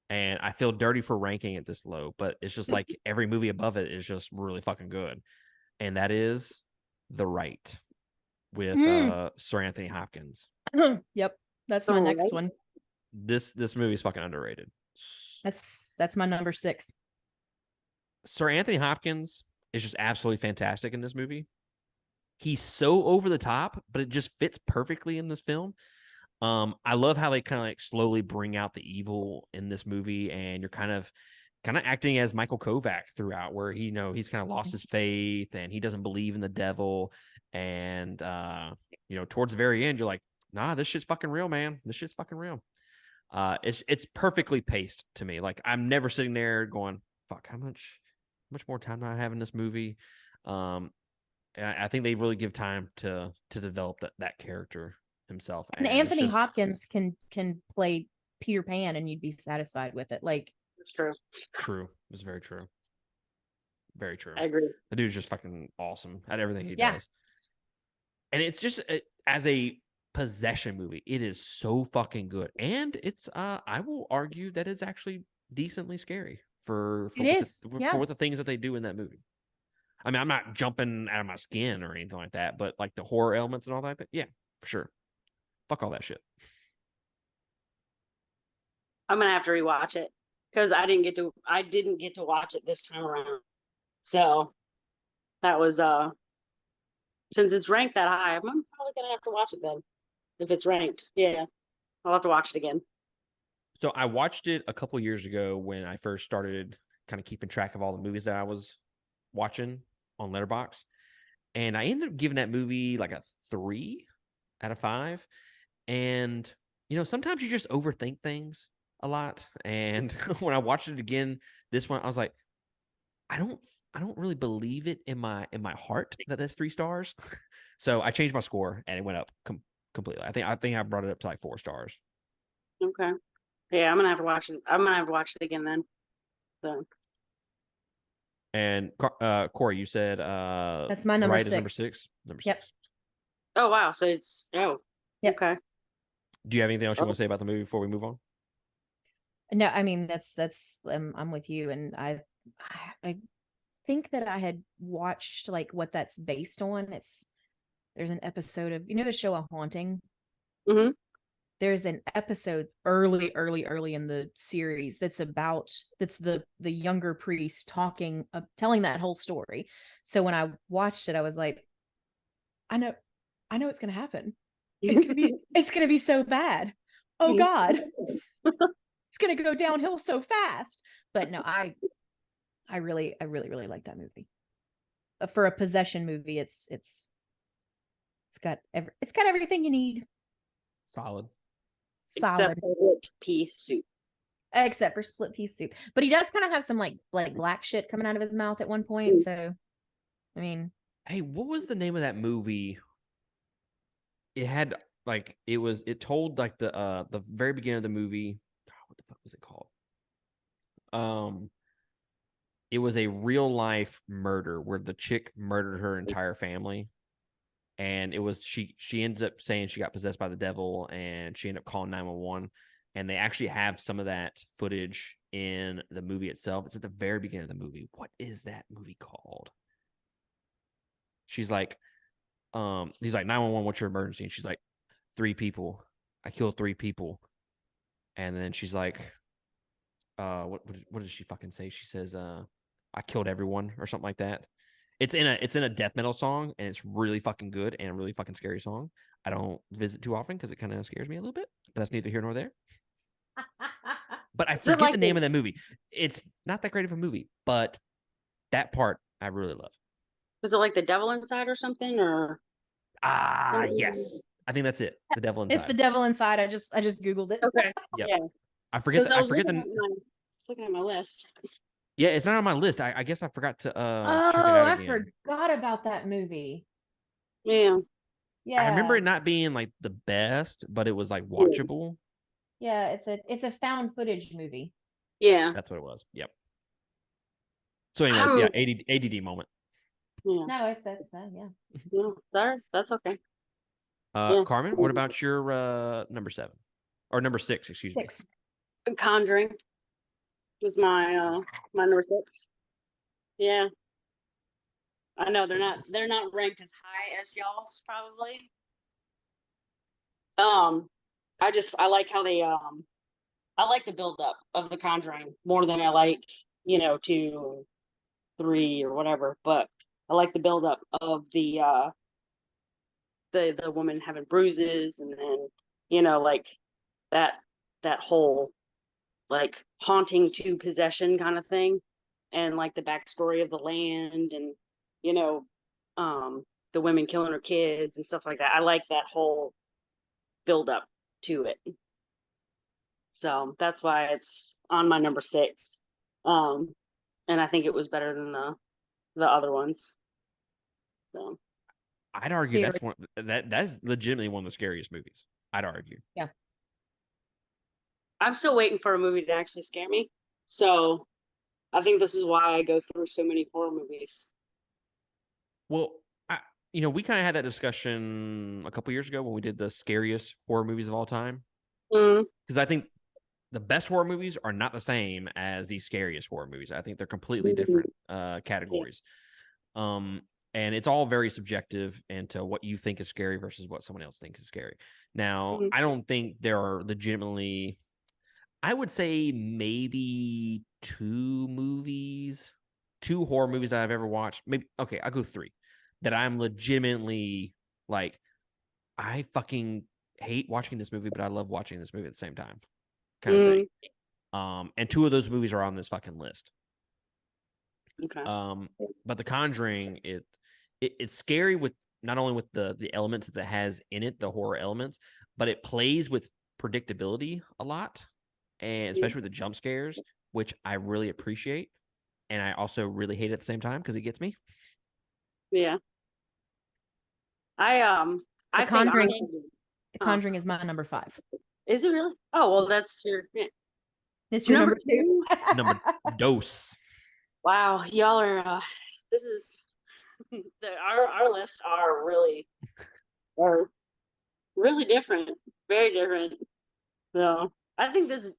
And I feel dirty for ranking it this low, but it's just like every movie above it is just really fucking good. And that is The Right with Sir Anthony Hopkins. Yep. That's my next one. This movie is fucking underrated. That's my number 6. Sir Anthony Hopkins is just absolutely fantastic in this movie. He's so over the top, but it just fits perfectly in this film. I love how they kind of like slowly bring out the evil in this movie, and you're kind of acting as Michael Kovac throughout, where he's kind of lost his faith and he doesn't believe in the devil. And towards the very end, you're like, nah, this shit's fucking real, man. This shit's fucking real. It's perfectly paced to me. Like I'm never sitting there going, fuck, how much more time do I have in this movie? And I think they really give time to develop that character himself. And Anthony Hopkins can play Peter Pan and you'd be satisfied with it. Like it's true. True. It's very true. Very true. I agree. The dude's just fucking awesome at everything he Yeah. does. And it's just as a possession movie, it is so fucking good. And it's I will argue that it's actually decently scary for what the things that they do in that movie. I mean, I'm not jumping out of my skin or anything like that, but like the horror elements and all that, but yeah, for sure. Fuck all that shit. I'm gonna have to rewatch it because I didn't get to watch it this time around. So that was since it's ranked that high, I'm probably gonna have to watch it then. If it's ranked. Yeah. I'll have to watch it again. So I watched it a couple years ago when I first started kind of keeping track of all the movies that I was watching on Letterboxd. And I ended up giving that movie like a 3 out of 5. And, sometimes you just overthink things a lot. And when I watched it again, this one, I was like, I don't really believe it in my heart that that's 3 stars. So I changed my score and it went up completely. I think I brought it up to like 4 stars. Okay. Yeah, I'm gonna have to watch it. I'm gonna have to watch it again then. So. And Corey, you said that's my number 6. Number 6. Number 6. Oh wow! So it's Yep. Okay. Do you have anything else you want to say about the movie before we move on? No, I mean that's I'm with you, and I think that I had watched like what that's based on. There's an episode of the show A Haunting. Mm-hmm. There's an episode early in the series that's the younger priest telling that whole story. So when I watched it, I was like, I know it's gonna happen. It's gonna be so bad. Oh God. It's gonna go downhill so fast. But no, I really like that movie. For a possession movie, it's got everything you need. Solid. Except for split pea soup. Except for split pea soup. But he does kind of have some like black shit coming out of his mouth at one point. So I mean, hey, what was the name of that movie? it had like it told like the very beginning of the movie. What the fuck was it called? It was a real life murder where the chick murdered her entire family, and it was she ends up saying she got possessed by the devil, and she ended up calling 911. And they actually have some of that footage in the movie itself. It's at the very beginning of the movie. What is that movie called? She's like, he's like, 911, what's your emergency? And she's like, 3 people. I killed 3 people. And then she's like, what does she fucking say? She says, I killed everyone or something like that. It's in a death metal song, and it's really fucking good and a really fucking scary song. I don't visit too often because it kind of scares me a little bit, but that's neither here nor there. But I forget like the name of that movie. It's not that great of a movie, but that part I really love. Was it like The Devil Inside or something? Or Yes. I think that's it. The Devil Inside. It's The Devil Inside. I just Googled it. Okay. Yep. Yeah. I forget I was the looking at my list. Yeah, it's not on my list. I guess I forgot to check it Oh, out I again. forgot about that movie. Yeah. Yeah. I remember it not being like the best, but it was like watchable. Yeah, it's a found footage movie. Yeah. That's what it was. Yep. So anyways, yeah, ADD moment. Yeah. No, it's yeah. Yeah. Sorry. That's okay. Yeah. Carmen, what about your number 7? Or number 6, excuse me. 6. Conjuring was my my number 6. Yeah. I know they're not ranked as high as y'all's probably. I like how they I like the build up of the Conjuring more than I like, 2, 3 or whatever, but I like the build up of the woman having bruises, and then, like that whole like haunting to possession kind of thing, and like the backstory of the land, and you know the women killing her kids and stuff like that. I like that whole build up to it, so that's why it's on my number 6. And I think it was better than the other ones, so I'd argue that's legitimately one of the scariest movies. I'd argue. Yeah. I'm still waiting for a movie to actually scare me, so I think this is why I go through so many horror movies. Well, we kind of had that discussion a couple years ago when we did the scariest horror movies of all time. Because I think the best horror movies are not the same as the scariest horror movies. I think they're completely different categories. And it's all very subjective into what you think is scary versus what someone else thinks is scary. Now, I don't think there are legitimately, I would say maybe 2 horror movies that I've ever watched. Maybe, okay, I'll go 3 that I'm legitimately like, I fucking hate watching this movie, but I love watching this movie at the same time, kind of thing. And 2 of those movies are on this fucking list. Okay. But The Conjuring, it's scary with not only with the elements that it has in it, the horror elements, but it plays with predictability a lot, and especially with the jump scares, which I really appreciate, and I also really hate at the same time because it gets me. Yeah. The Conjuring. The Conjuring is my number 5. Is it really? Oh well, that's your. Yeah. It's your number 2. Number dose. Wow, y'all are. This is our lists are really different, very different. So I think this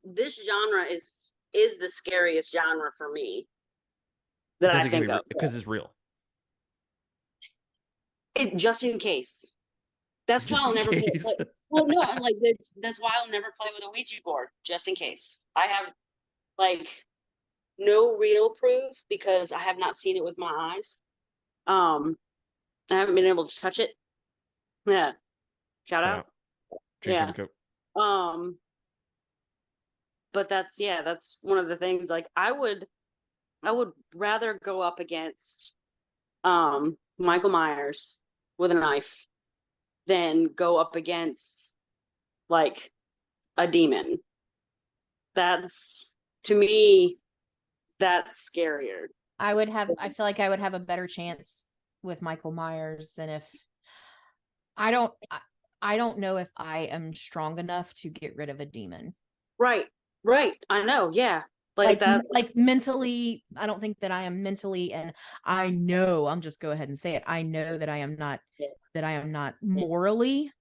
genre is the scariest genre for me that I think of, because it's real. Just in case. That's why I'll never play. Well, no, like that's why I'll never play with a Ouija board, just in case. I have like no real proof because I have not seen it with my eyes. I haven't been able to touch it. Yeah. Shout out. Yeah. But that's one of the things. Like I would rather go up against Michael Myers with a knife than go up against like a demon. That's, to me, that's scarier. I feel like I would have a better chance with Michael Myers than if I don't I don't know if I am strong enough to get rid of a demon. Right. I know. Yeah. Like that. Like mentally, I don't think that I am mentally, and I know, I'm just go ahead and say it. I know that I am not morally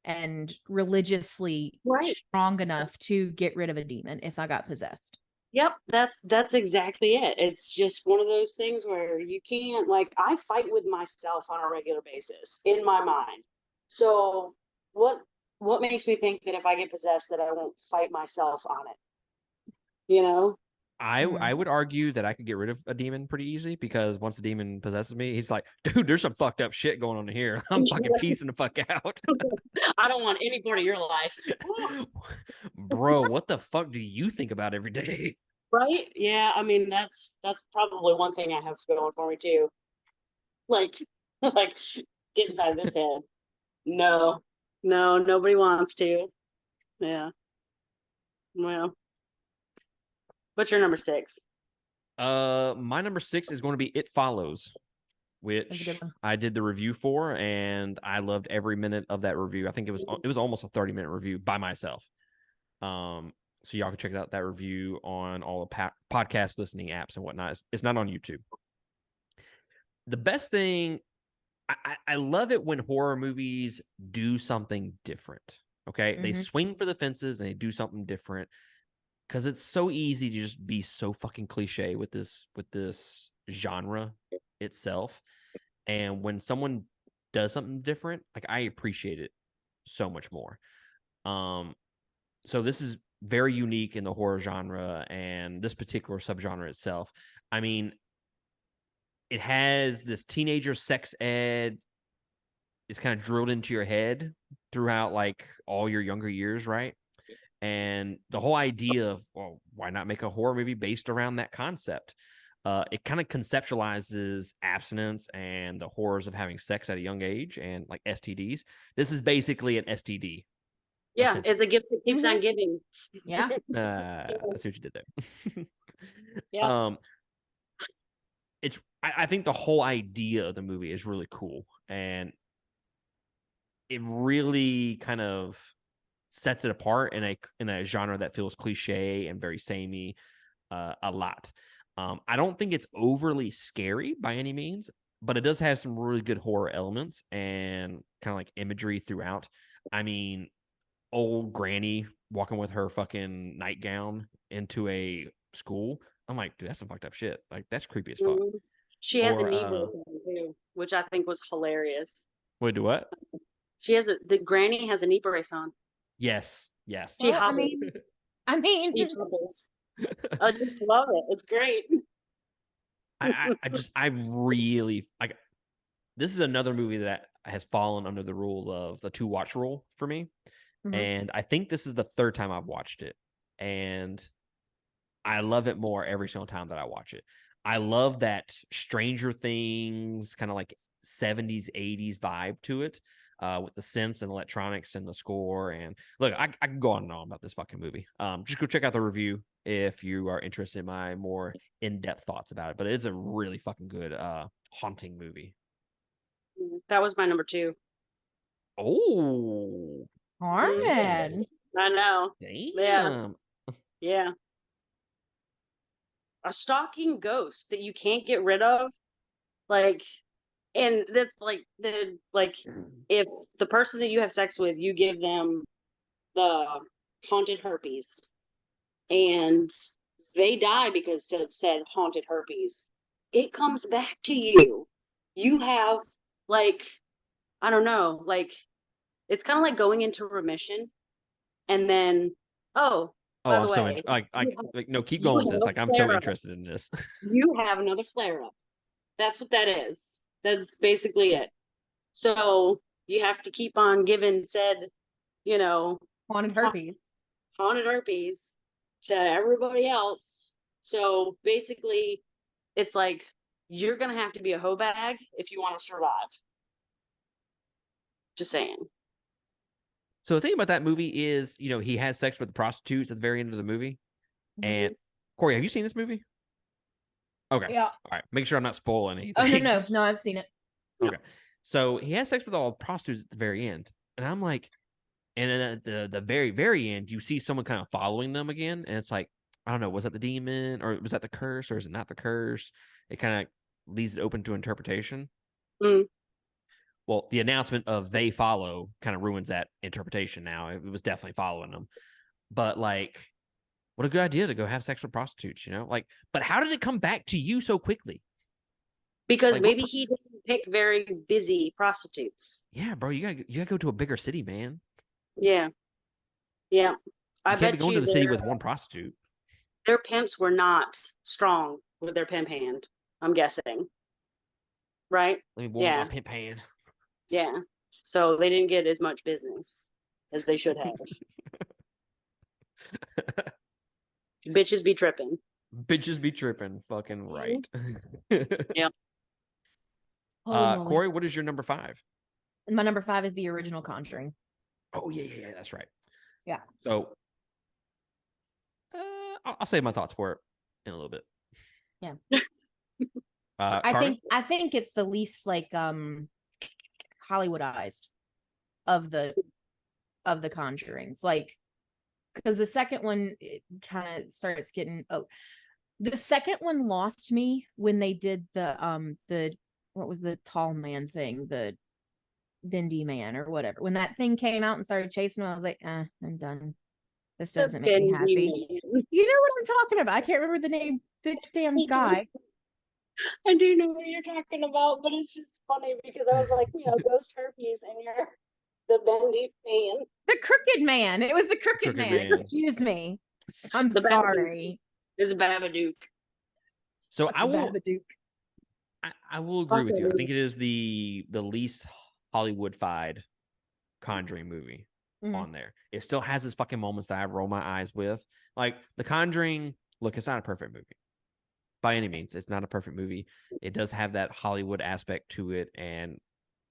and religiously Right. strong enough to get rid of a demon if I got possessed. Yep, that's exactly it. It's just one of those things where you can't, like, I fight with myself on a regular basis in my mind. So what what makes me think that if I get possessed that I won't fight myself on it? You know? I would argue that I could get rid of a demon pretty easy because once the demon possesses me, he's like, dude, there's some fucked up shit going on in here. I'm fucking piecing the fuck out. I don't want any part of your life. Bro, what the fuck do you think about every day? Right? Yeah, I mean that's probably one thing I have going for me too. Like like get inside this head. No. No, nobody wants to. Yeah. Well, what's your number 6? My number 6 is going to be It Follows, That's a which good one. I did the review for, and I loved every minute of that review. I think it was almost a 30-minute review by myself. So y'all can check out that review on all the podcast listening apps and whatnot. It's not on YouTube. The best thing, I love it when horror movies do something different. Okay, they swing for the fences and they do something different because it's so easy to just be so fucking cliche with this genre itself. And when someone does something different, like I appreciate it so much more. So this is very unique in the horror genre and this particular subgenre itself. I mean, it has this teenager sex ed. It's kind of drilled into your head throughout like all your younger years, right? And the whole idea of, well, why not make a horror movie based around that concept? It kind of conceptualizes abstinence and the horrors of having sex at a young age and like STDs. This is basically an STD. Yeah, it's a gift that keeps on giving. Yeah. I see what you did there. Yeah. I think the whole idea of the movie is really cool, and it really kind of sets it apart in a genre that feels cliche and very samey a lot. I don't think it's overly scary by any means, but it does have some really good horror elements and kind of like imagery throughout. I mean, old granny walking with her fucking nightgown into a school. I'm like, dude, that's some fucked up shit. Like, that's creepy as fuck. She has a knee brace on too, which I think was hilarious. Wait, do what? She has the granny has a knee brace on. Yes. She Well, hobbles. I mean, She hobbles. I just love it. It's great. I really like. This is another movie that has fallen under the rule of the 2-watch rule for me. And I think this is the third time I've watched it. And I love it more every single time that I watch it. I love that Stranger Things kind of like 70s, 80s vibe to it with the synths and electronics and the score. And look, I can go on and on about this fucking movie. Just go check out the review if you are interested in my more in-depth thoughts about it. But it's a really fucking good haunting movie. That was my number 2. Oh. hard. I know. Damn. Yeah. A stalking ghost that you can't get rid of. Like, and that's like if the person that you have sex with, you give them the haunted herpes and they die because of said haunted herpes, it comes back to you. You have, like, I don't know, like, it's kind of like going into remission and then, by I'm the so way, like no, keep going with this. Like, I'm so interested in this. you have another flare up. That's what that is. That's basically it. So you have to keep on giving said, Haunted herpes. haunted herpes to everybody else. So basically, it's like you're gonna have to be a hoe bag if you want to survive. Just saying. So the thing about that movie is, he has sex with the prostitutes at the very end of the movie. And Corey, have you seen this movie? Okay. Yeah. All right. Make sure I'm not spoiling anything. Oh no, I've seen it. Okay. So he has sex with all the prostitutes at the very end. And I'm like, and then at the very, very end, you see someone kind of following them again. And it's like, I don't know, was that the demon or was that the curse or is it not the curse? It kind of leaves it open to interpretation. Mm. Well, the announcement of they follow kind of ruins that interpretation now. It was definitely following them. But like, what a good idea to go have sex with prostitutes, you know? Like, but how did it come back to you so quickly? Because Like, maybe he didn't pick very busy prostitutes. yeah, bro, you gotta go to a bigger city, man. Yeah. Yeah. You I can't be bet going to you the city with one prostitute. their pimps were not strong with their pimp hand, I'm guessing. Right? Let me warm up Yeah. my pimp hand. Yeah. So they didn't get as much business as they should have. Bitches be tripping. Bitches be tripping, fucking right. Yeah. Holy moly. Corey, what is your number 5? And my number 5 is the original Conjuring. Oh yeah, that's right. Yeah. So, I'll save my thoughts for it in a little bit. Yeah. Carmen? I think it's the least like Hollywoodized of the Conjurings. Like, because the second one kind of starts getting the second one lost me when they did the what was the tall man thing, the bendy man or whatever. When that thing came out and started chasing him, I was like, I'm done. This doesn't make me happy. You know what I'm talking about. I can't remember the name, the damn guy. I do know what you're talking about, but it's just funny because I was like, ghost herpes and you're the bendy man. The crooked man. It was the crooked man. Excuse me. I'm sorry. It's Babadook. So I will Babadook. I will agree with you. I think it is the least Hollywood-fied Conjuring movie on there. It still has its fucking moments that I roll my eyes with. Like The Conjuring, look, it's not a perfect movie. By any means, it's not a perfect movie. It does have that Hollywood aspect to it, and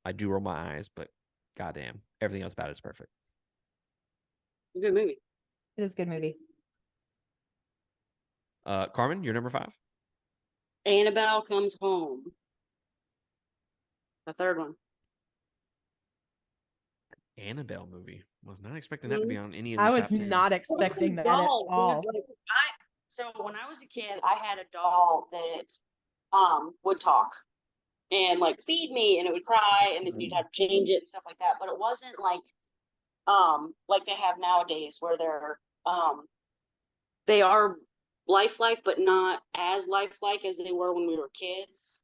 I do roll my eyes, but goddamn, everything else about it is perfect. Good movie. It is a good movie. Carmen, your number 5? Annabelle Comes Home. The third one. Annabelle movie. Was not expecting that to be on any of I these was top 10s. not expecting that at all. So when I was a kid, I had a doll that would talk and like feed me, and it would cry, and then you'd have to change it and stuff like that. But it wasn't like they have nowadays where they are lifelike, but not as lifelike as they were when we were kids.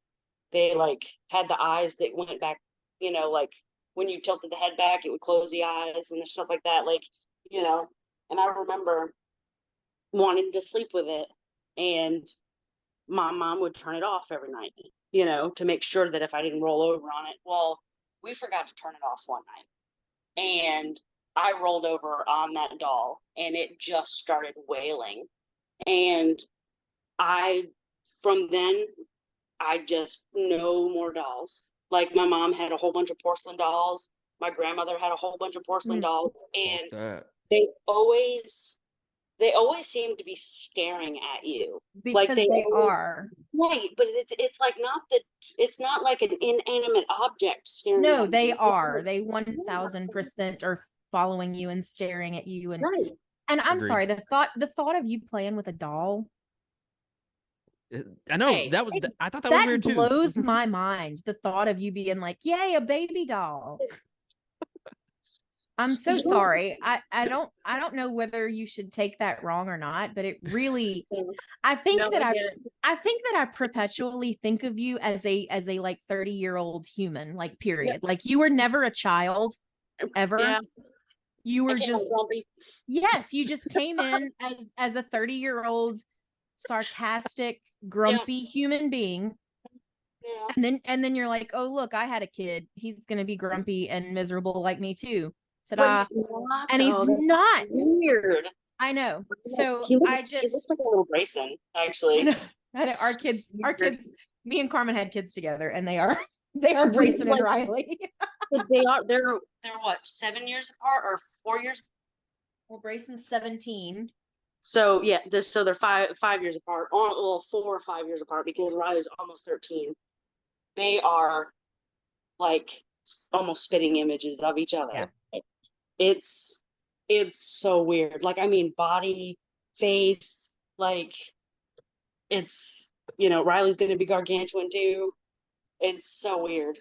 They like had the eyes that went back, like when you tilted the head back, it would close the eyes and stuff like that. Like, and I remember wanting to sleep with it, and my mom would turn it off every night, to make sure that if I didn't roll over on it. Well, we forgot to turn it off one night, and I rolled over on that doll, and it just started wailing. And from then, I just no more dolls. Like my mom had a whole bunch of porcelain dolls. My grandmother had a whole bunch of porcelain dolls, and they always seem to be staring at you because they are right. But it's like it's not like an inanimate object staring. No, at they you. are. They 1000% are following you and staring at you. And right. And I'm sorry, the thought of you playing with a doll. I know I thought that was weird too. That blows my mind. The thought of you being like, "Yay, a baby doll." I'm so sorry. I don't know whether you should take that wrong or not, but it really, I think that I perpetually think of you as a like 30-year-old human, like period. Like you were never a child ever. Yeah. You were just yes, you just came in as a 30-year-old sarcastic, grumpy human being. Yeah. And then you're like, oh look, I had a kid. He's gonna be grumpy and miserable like me too. Ta-da. And he's not weird. I know. So he looks like a little Grayson, actually. I know. Our kids, me and Carmen had kids together, and they are Grayson and Riley. They're what, 7 years apart or 4 years? Well, Grayson's 17. So yeah, so they're 5 years apart. Well, 4 or 5 years apart because Riley's almost 13. They are like almost spitting images of each other. Yeah. It's so weird. Like, I mean, body, face, like it's, Riley's going to be gargantuan too. It's so weird.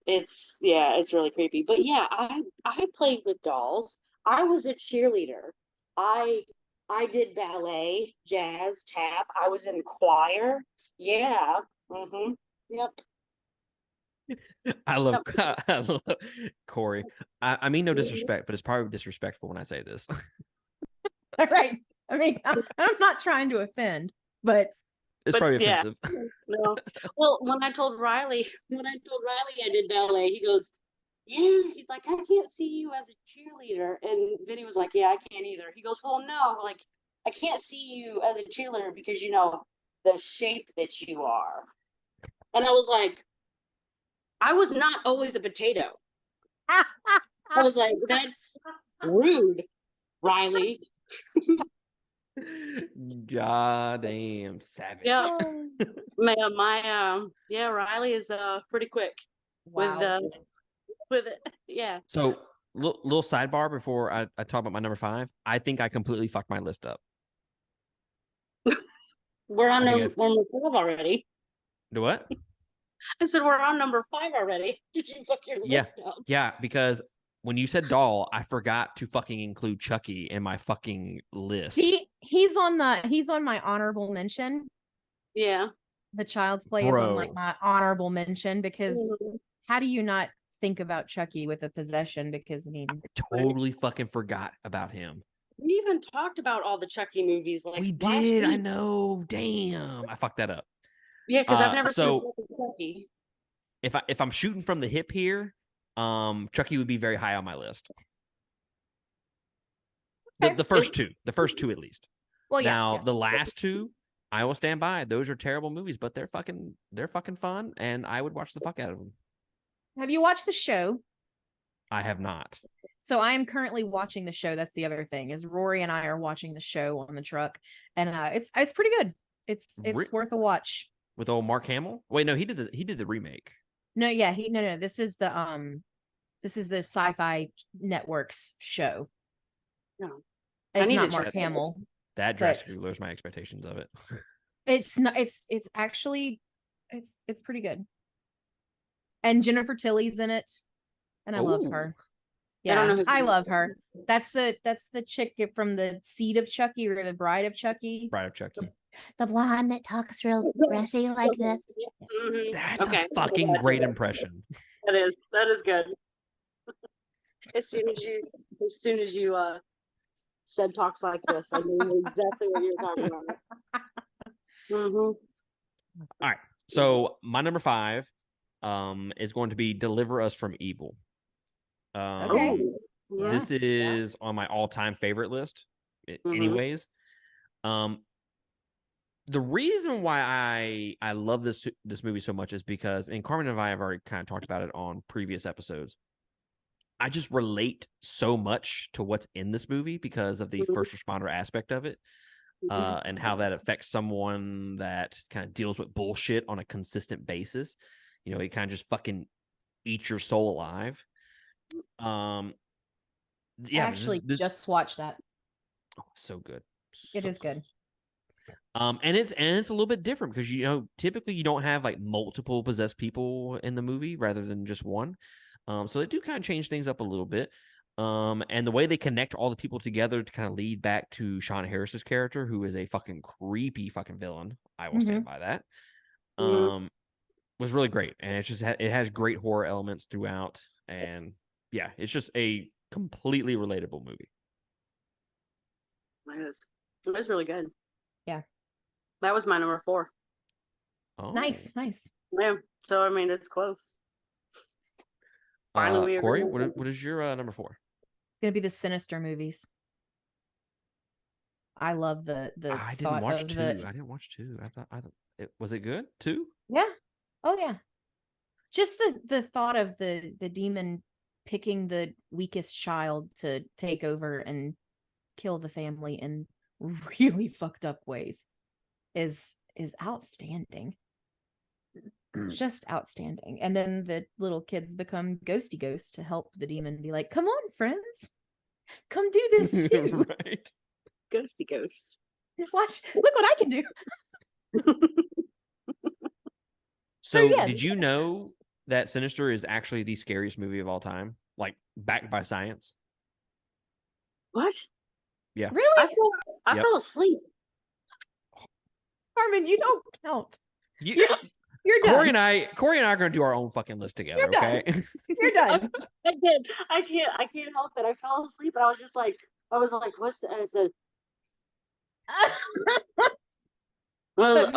It's really creepy. But yeah, I played with dolls. I was a cheerleader. I I did ballet, jazz, tap. I was in choir. Yeah. Mhm. Yep. I love, Yep. I love Corey. I mean no disrespect, but it's probably disrespectful when I say this. All right. I mean, I'm not trying to offend, but It's But probably yeah, offensive. no. Well, when I told Riley I did ballet, he goes, "Yeah." He's like, "I can't see you as a cheerleader." And Vinny was like, "Yeah, I can't either." He goes, "Well, no, like I can't see you as a cheerleader because the shape that you are." And I was like, I was not always a potato. I was like, that's rude, Riley. God damn savage. Yeah, oh, yeah, Riley is pretty quick with wow. with it. Yeah. So little sidebar before I talk about my number 5. I think I completely fucked my list up. We're on I think I number 5 already. do what? I said we're on number 5 already. Did you fuck your Yeah. list up? Yeah, because when you said doll, I forgot to fucking include Chucky in my fucking list. See, he's on my honorable mention. Yeah. The Child's Play is on like Bro. my honorable mention because Mhm. how do you not think about Chucky with a possession? Because I mean, Totally fucking forgot about him. We even talked about all the Chucky movies like We last did. I week. know. Damn. I fucked that up. Yeah, because I've never seen So Chucky. if I'm shooting from the hip here, Chucky would be very high on my list. The first two, at least. well, yeah, Now yeah. the last two, I will stand by. Those are terrible movies, but they're fucking fun, and I would watch the fuck out of them. Have you watched the show? I have not. So I am currently watching the show. That's the other thing is Rory and I are watching the show on the truck, and it's pretty good. It's worth a watch. With old Mark Hamill. Wait, no, he did the remake. No, yeah, no. This is the Sci-Fi Network's show. No. It's need not to Mark check Hamill. That drastically lowers my expectations of it. It's not. It's actually it's pretty good. And Jennifer Tilly's in it, and I love her. I don't know Yeah, who I she is. love her. That's the chick from the Seed of Chucky or the Bride of Chucky. Bride of Chucky. The blonde that talks real breathy like this. Mhm. That's Okay. a fucking great impression. That is good. As soon as you said talks like this, I knew exactly what you were talking about. Mm-hmm. All right. So my number 5 is going to be Deliver Us from Evil. Okay. Yeah. This is on my all-time favorite list. Anyways, the reason why I love this movie so much is because, and Carmen and I have already kind of talked about it on previous episodes. I just relate so much to what's in this movie because of the first responder aspect of it, and how that affects someone that kind of deals with bullshit on a consistent basis. It kind of just fucking eats your soul alive. Yeah, I actually just watched that. Oh, so good. It is good. And it's a little bit different because typically you don't have like multiple possessed people in the movie rather than just one. So they do kind of change things up a little bit. And the way they connect all the people together to kind of lead back to Sean Harris's character, who is a fucking creepy fucking villain. I will stand by that. Was really great, and it has great horror elements throughout, and yeah, it's just a completely relatable movie. It is really good. Yeah. That was my number 4. Oh, nice. Yeah. So I mean, it's close. Finally, we Corey, agree. what is your number 4? It's gonna be the Sinister movies. I love the I didn't watch 2. I didn't watch 2. I thought was it good? 2? Yeah. Oh yeah. Just the thought of the demon picking the weakest child to take over and kill the family in really fucked up ways is outstanding. just outstanding. And then the little kids become ghosty ghosts to help the demon be like, come on, friends, come do this too. Right. Ghosty ghosts. Watch, look what I can do. So, yeah, did you know that Sinister is actually the scariest movie of all time? Like, backed by science? What? Yeah. Really? I Yep. fell asleep. Carmen, you don't count. You, You're done. Corey and I are going to do our own fucking list together. You're done. Okay. You're done. I can't help it. I fell asleep and I was just like, what's the, I said, But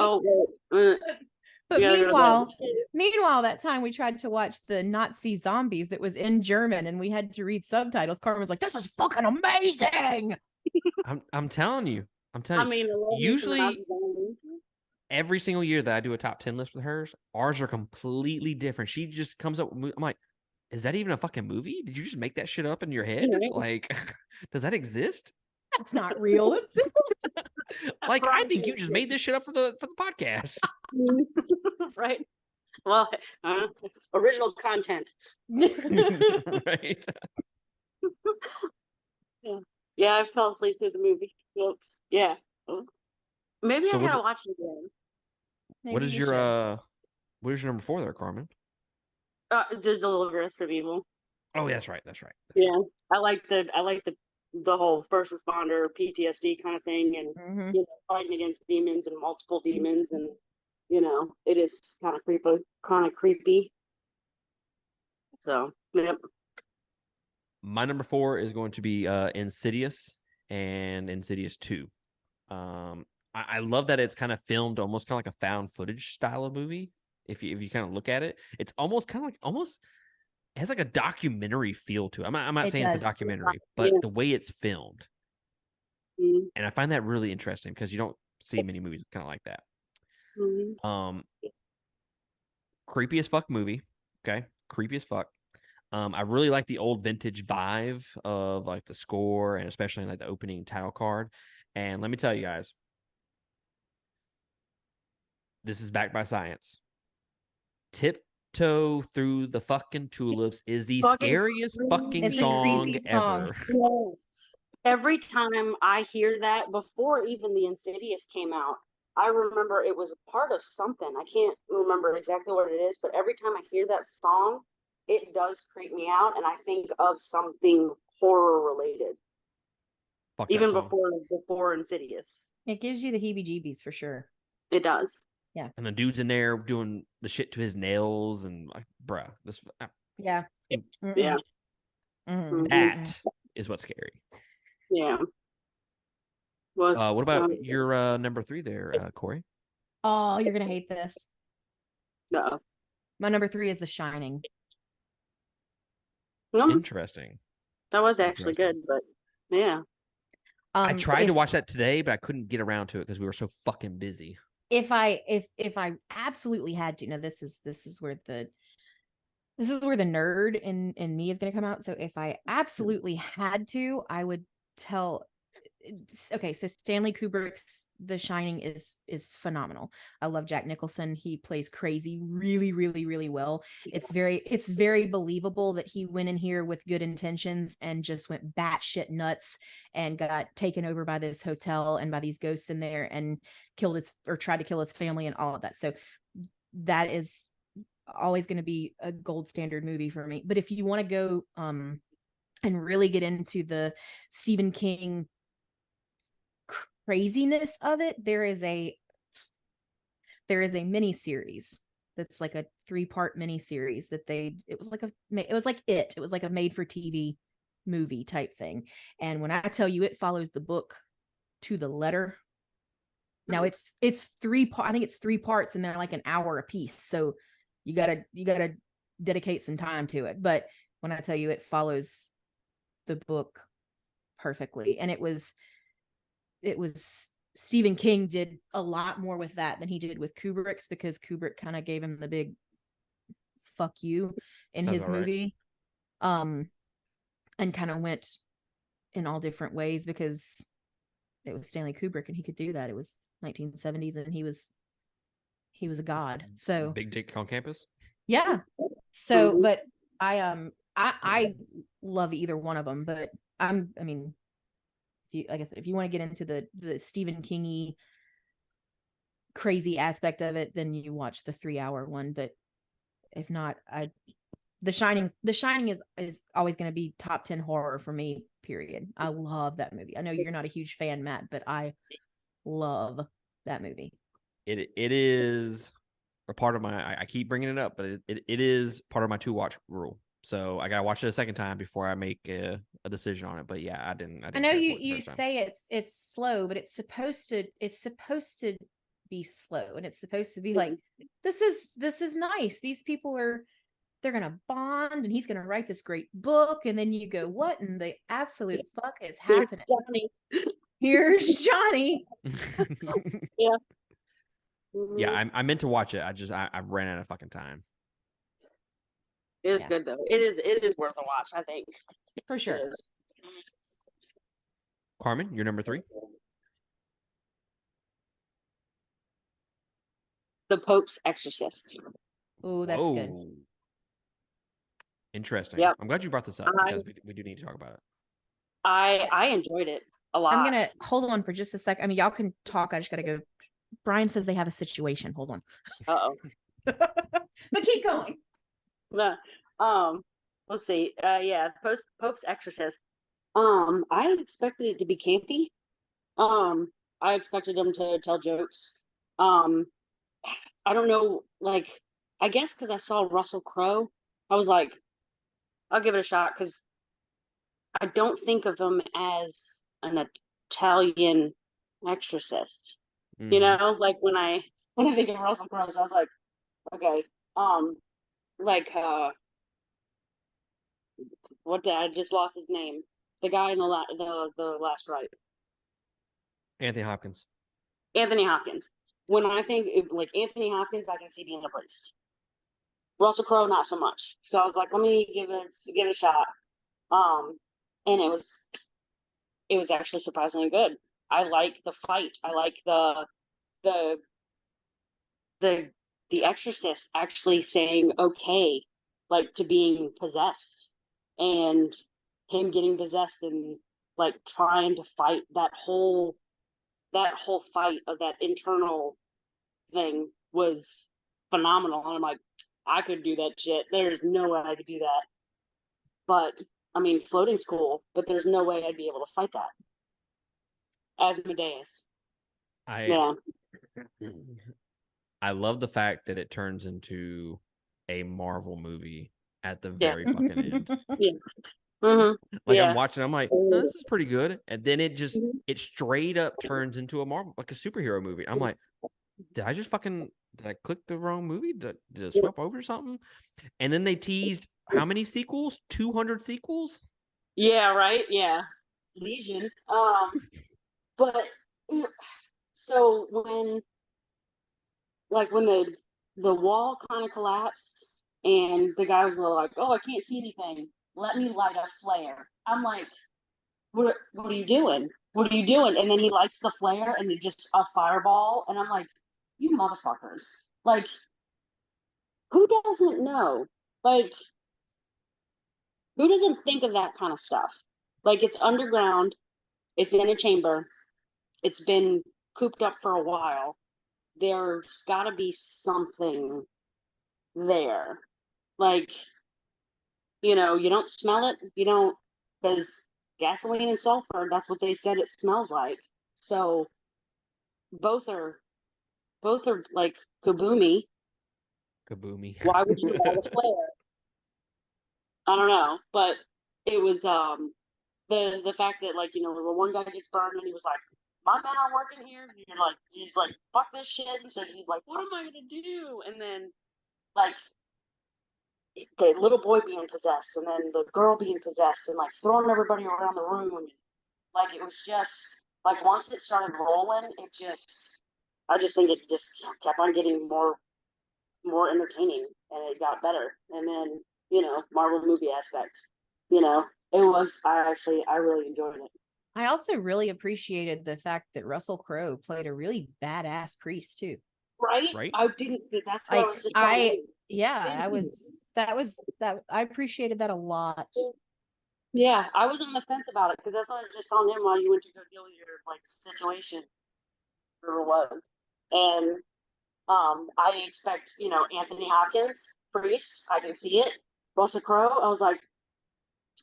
yeah, meanwhile, that time we tried to watch the Nazi zombies that was in German and we had to read subtitles. Carmen was like, "This is fucking amazing." I'm telling you. I mean, Usually every single year that I do a top 10 list with hers, ours are completely different. She just comes up with, I'm like, is that even a fucking movie? Did you just make that shit up in your head? Right. Like, does that exist? That's not real. Like, I think you just made this shit up for the podcast. Right. Well, original content. Right. Yeah, I fell asleep through the movie. Oops. Yeah. Maybe So I gotta watch it again. what is your number 4 there, Carmen? Just deliver us from evil. Oh, that's right. That's right. Yeah, I like the whole first responder PTSD kind of thing, and fighting against demons and multiple demons, and it is kind of creepy. So, yep. My number 4 is going to be Insidious and Insidious 2. I love that it's kind of filmed almost kind of like a found footage style of movie. If you kind of look at it, it's almost kind of like it has like a documentary feel to it. I'm not saying it's a documentary, but the way it's filmed. Mm-hmm. And I find that really interesting because you don't see many movies kind of like that. Mm-hmm. Creepy as fuck movie. Okay. Creepy as fuck. I really like the old vintage vibe of like the score and especially like the opening title card. And let me tell you guys, this is backed by science. Tiptoe Through the Fucking Tulips is the scariest fucking song ever. Yes. Every time I hear that, before even the Insidious came out, I remember it was a part of something. I can't remember exactly what it is, but every time I hear that song, it does creep me out, and I think of something horror related. Fuck even before Insidious. It gives you the heebie-jeebies for sure. It does. Yeah. And the dude's in there doing the shit to his nails and like, bruh, this. Yeah. Yeah. That is what's scary. Yeah. What about your number 3 there, Corey? Oh, you're gonna hate this. No. My number 3 is The Shining. Interesting. That was actually good, but yeah. I tried to watch that today, but I couldn't get around to it because we were so fucking busy. If I absolutely had to, this is where the nerd in me is going to come out. So if I absolutely had to, I would tell. Okay, so Stanley Kubrick's The Shining is phenomenal. I love Jack Nicholson. He plays crazy really, really, really well. It's very believable that he went in here with good intentions and just went batshit nuts and got taken over by this hotel and by these ghosts in there and tried to kill his family and all of that. So that is always going to be a gold standard movie for me. But if you want to go and really get into the Stephen King craziness of it, there is a mini series that's like a 3-part mini series that it was like a made for TV movie type thing. And when I tell you it follows the book to the letter, now it's 3 I think it's 3 parts and they're like an hour a piece, so you gotta dedicate some time to it. But when I tell you it follows the book perfectly, and it was Stephen King did a lot more with that than he did with Kubrick's, because Kubrick kind of gave him the big fuck you in his movie. And kind of went in all different ways because it was Stanley Kubrick and he could do that. It was 1970s and he was he was a god. So Big dick on campus. yeah. So, but I love either one of them. But I mean, if you, like I said, if you want to get into the Stephen Kingy crazy aspect of it, then you watch the 3-hour one. But if not, The Shining is always going to be top 10 horror for me, period. I love that movie. I know you're not a huge fan, Matt, but I love that movie. It is a part of my. I keep bringing it up, but it is part of my 2-watch rule. So I gotta watch it a second time before I make a decision on it. But yeah, I didn't I know care for you it the you first time. say it's slow, but it's supposed to be slow, and it's supposed to be like this is nice. These people they're gonna bond, and he's gonna write this great book, and then you go, what in the absolute fuck is happening? Johnny. Here's Johnny. Yeah. Yeah, I meant to watch it. I ran out of fucking time. It is Yeah. good though. It is worth a watch, I think. For sure. It is. Carmen, you're number 3. The Pope's Exorcist. Oh, that's good. Interesting. Yep. I'm glad you brought this up because we do need to talk about it. I enjoyed it a lot. I'm gonna hold on for just a sec. I mean, y'all can talk. I just gotta go. Brian says they have a situation. Hold on. Uh-oh. But keep going. Let's see. Yeah, Pope's Exorcist. I expected it to be campy. I expected them to tell jokes. I don't know, like, I guess because I saw Russell Crowe, I was like, I'll give it a shot because I don't think of him as an Italian exorcist. You know, like when I think of Russell Crowe, so I was like, okay, like I just lost his name. The guy in the last right. Anthony Hopkins. Anthony Hopkins. When I think like Anthony Hopkins, I can see being a priest. Russell Crowe, not so much. So I was like, let me give it a shot. And it was actually surprisingly good. I like the fight. I like the exorcist actually saying okay, like to being possessed, and him getting possessed and like trying to fight that whole fight of that internal thing was phenomenal. And I'm like, I could do that shit. There's no way I could do that. But I mean, floating's cool, but there's no way I'd be able to fight that. Asmodeus. Yeah. I love the fact that it turns into a Marvel movie at the very fucking end. Yeah. Mm-hmm. Like yeah. I'm watching, I'm like, oh, this is pretty good, and then it straight up turns into a Marvel, like a superhero movie. I'm like, did I click the wrong movie? Did I swap over something? And then they teased how many sequels? 200 sequels? Yeah, right. Yeah, Legion. But so when the wall kind of collapsed and the guys were like, "Oh, I can't see anything. Let me light a flare." I'm like, "What are you doing? What are you doing?" And then he lights the flare and it just a fireball, and I'm like, "You motherfuckers!" Like, who doesn't know? Like, who doesn't think of that kind of stuff? Like, it's underground. It's in a chamber. It's been cooped up for a while. There's got to be something there. Like, you don't smell it. You don't, because gasoline and sulfur, that's what they said it smells like. So both are like kaboomy. Kaboomy. Why would you light a flare? I don't know, but it was the fact that like the one guy gets burned and he was like, my men are working here, and he's like fuck this shit, and so he's like, what am I gonna do? And then like the little boy being possessed and then the girl being possessed and like throwing everybody around the room, and like it was just like once it started rolling, I just think it just kept on getting more entertaining, and it got better. And then Marvel movie aspects, it was I really enjoyed it. I also really appreciated the fact that Russell Crowe played a really badass priest too. Right? Right? I didn't. That's what I Like was just telling you. I appreciated that a lot. Yeah, I was on the fence about it because that's what I was just telling him while you went to go deal with your like situation, whatever it was. And I expect, Anthony Hopkins, Priest, I can see it. Russell Crowe, I was like,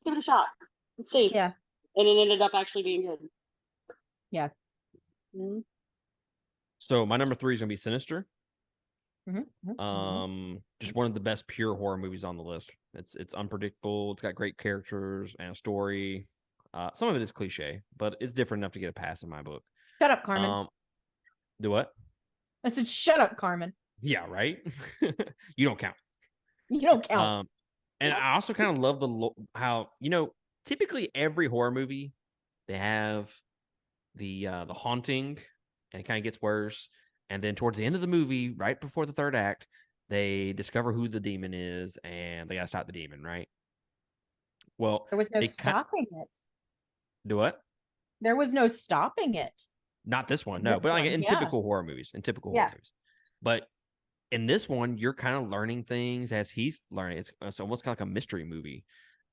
give it a shot. Let's see. Yeah. And it ended up actually being good. Yeah. Mm-hmm. So my number 3 is gonna be Sinister. Mm-hmm. Just one of the best pure horror movies on the list. It's unpredictable. It's got great characters and a story. Some of it is cliche, but it's different enough to get a pass in my book. Shut up, Carmen. Do what? I said, shut up, Carmen. Yeah, right. You don't count. You don't count. And I also kind of love how typically every horror movie they have the haunting, and it kind of gets worse. And then towards the end of the movie, right before the third act, they discover who the demon is, and they gotta stop the demon, right? Well, There was no they stopping it. do what? There was no stopping it. Not this one, no. This But like one, in yeah. typical horror movies, But in this one, you're kind of learning things as he's learning. It's almost kind of like a mystery movie,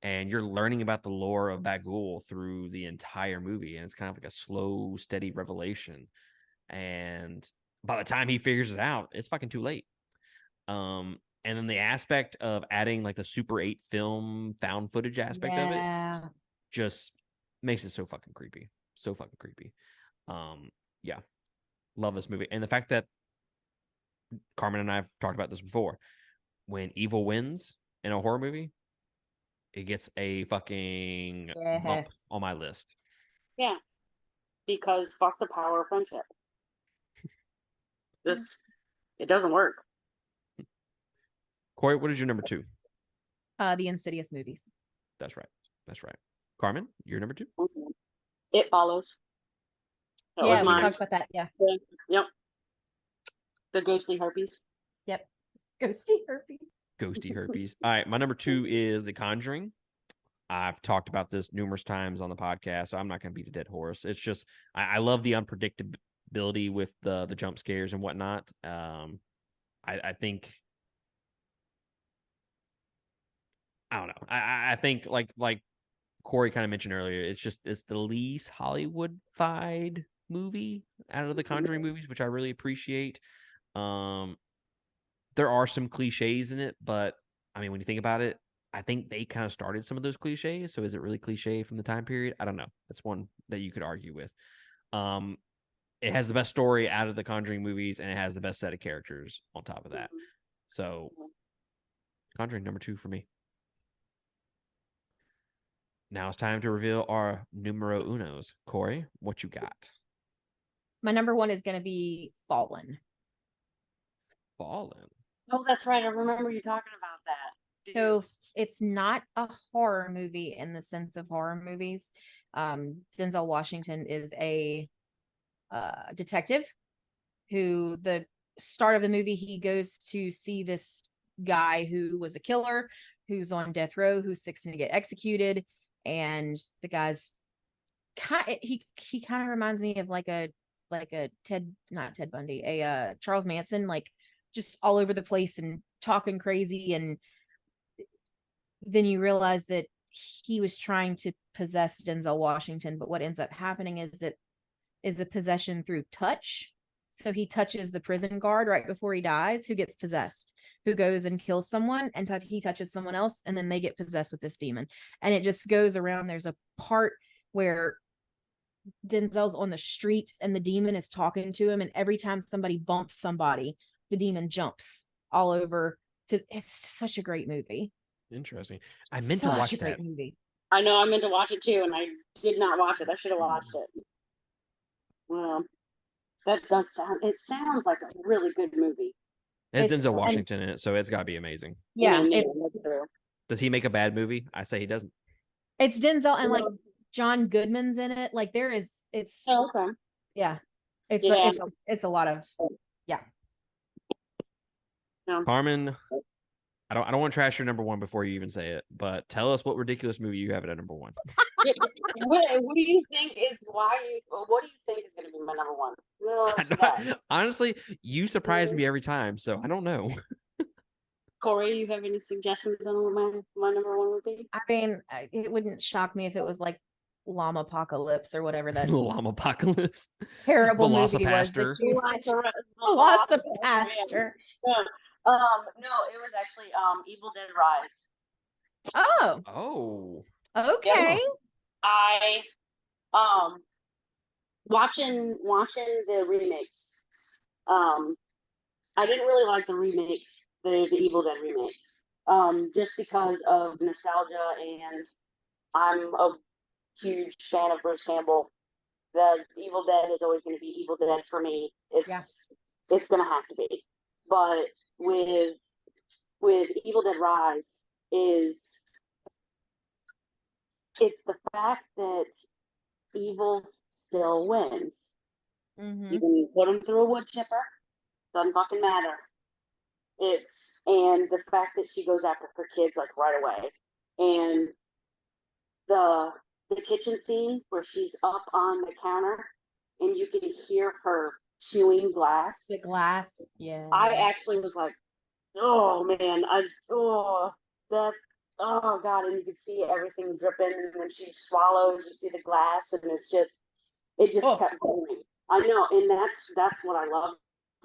and you're learning about the lore of Bagul through the entire movie, and it's kind of like a slow, steady revelation. And by the time he figures it out, it's fucking too late. And then the aspect of adding like the Super 8 film found footage aspect of it just makes it so fucking creepy. So fucking creepy. Yeah. Love this movie. And the fact that Carmen and I have talked about this before. When evil wins in a horror movie, it gets a fucking bump on my list. Yeah. Because fuck the power of friendship. It doesn't work. Corey, what is your number 2? The Insidious movies. That's right. Carmen, your number 2? It Follows. We talked about that. Yeah. Yep. The ghostly herpes. Yep. Ghosty herpes. All right. My number 2 is The Conjuring. I've talked about this numerous times on the podcast, so I'm not going to beat a dead horse. It's just, I love the unpredictability with the jump scares and whatnot. I think, I don't know. I think like Corey kind of mentioned earlier, it's the least Hollywood-fied movie out of the Conjuring movies, which I really appreciate. There are some cliches in it, but I mean, when you think about it, I think they kind of started some of those cliches. So is it really cliche from the time period? I don't know. That's one that you could argue with. It has the best story out of the Conjuring movies, and it has the best set of characters on top of that. So Conjuring number 2 for me. Now it's time to reveal our numero unos. Corey, what you got? My number 1 is going to be Fallen. Fallen. Oh, that's right. I remember you talking about that. So it's not a horror movie in the sense of horror movies. Denzel Washington is a detective who, the start of the movie, he goes to see this guy who was a killer, who's on death row, who's fixing to get executed. And the guy's he kind of reminds me of like a not Ted Bundy, a Charles Manson, like just all over the place and talking crazy. And then you realize that he was trying to possess Denzel Washington, but what ends up happening is a possession through touch. So he touches the prison guard right before he dies, who gets possessed, who goes and kills someone, and he touches someone else, and then they get possessed with this demon. And it just goes around. There's a part where Denzel's on the street and the demon is talking to him, and every time somebody bumps somebody, the demon jumps all over. It's such a great movie. Interesting. I meant to watch that movie. I know I meant to watch it too, and I did not watch it. I should have watched it. Well, that does sound. It sounds like a really good movie. It has Denzel Washington in it, so it's got to be amazing. Yeah. Does he make a bad movie? I say he doesn't. It's Denzel, and like John Goodman's in it. Like it's. Oh, okay. Yeah. It's a lot of. Yeah. Carmen, I don't want to trash your number one before you even say it, but tell us what ridiculous movie you have it at number one. What do you think is what do you think is going to be my number one? Honestly, you surprise me every time, so I don't know. Corey, you have any suggestions on what my number one would be? I mean, it wouldn't shock me if it was like Llama Apocalypse or whatever that Llama Apocalypse. terrible movie was that Velocipaster. you Velocipaster. No, it was actually Evil Dead Rise. Oh, Oh. okay. I watching the remakes. I didn't really like the remakes, the Evil Dead remakes. Just because of nostalgia, and I'm a huge fan of Bruce Campbell. The Evil Dead is always going to be Evil Dead for me. It's going to have to be. But with Evil Dead Rise it's the fact that evil still wins. Mm-hmm. You can put them through a wood chipper, doesn't fucking matter. And the fact that she goes after her kids like right away, and the kitchen scene where she's up on the counter and you can hear her chewing glass. The glass, yeah. I actually was like, oh man, oh god, and you can see everything dripping, and when she swallows, you see the glass, and it just kept going. I know, and that's what I love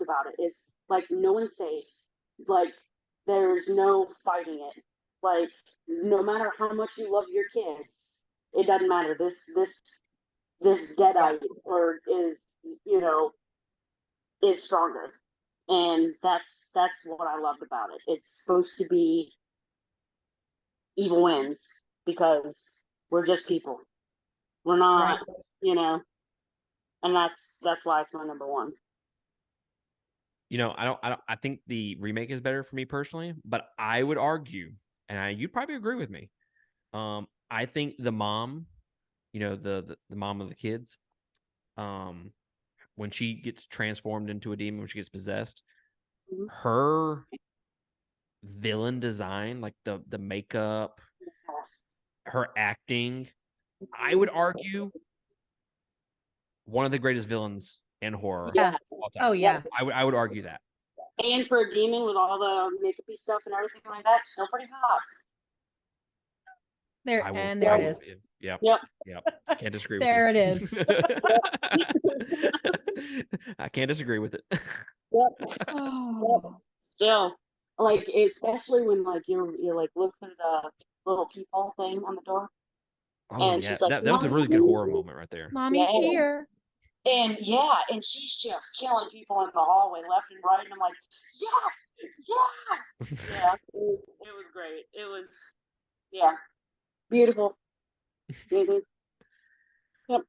about it is like no one's safe. Like there's no fighting it. Like no matter how much you love your kids, it doesn't matter. This deadite or is is stronger, and that's what I loved about it. It's supposed to be evil wins because we're just people. We're not, and that's why it's my number one. I think the remake is better for me personally, but I would argue, and you'd probably agree with me. I think the mom, the mom of the kids, when she gets transformed into a demon, when she gets possessed, her villain design, like the makeup, her acting, I would argue one of the greatest villains in horror. Yeah. Oh yeah. I would argue that. And for a demon with all the makeup-y stuff and everything like that, still pretty hot. There it is. Yep. Can't disagree with there it is. I can't disagree with it. Yep. Still, like especially when like you're like look through the little peephole thing on the door. Oh, and she's like, that was a really good horror moment right there. Mommy's here. And she's just killing people in the hallway left and right. And I'm like, yes. Yeah, it was great. It was, beautiful. Mm-hmm. Yep.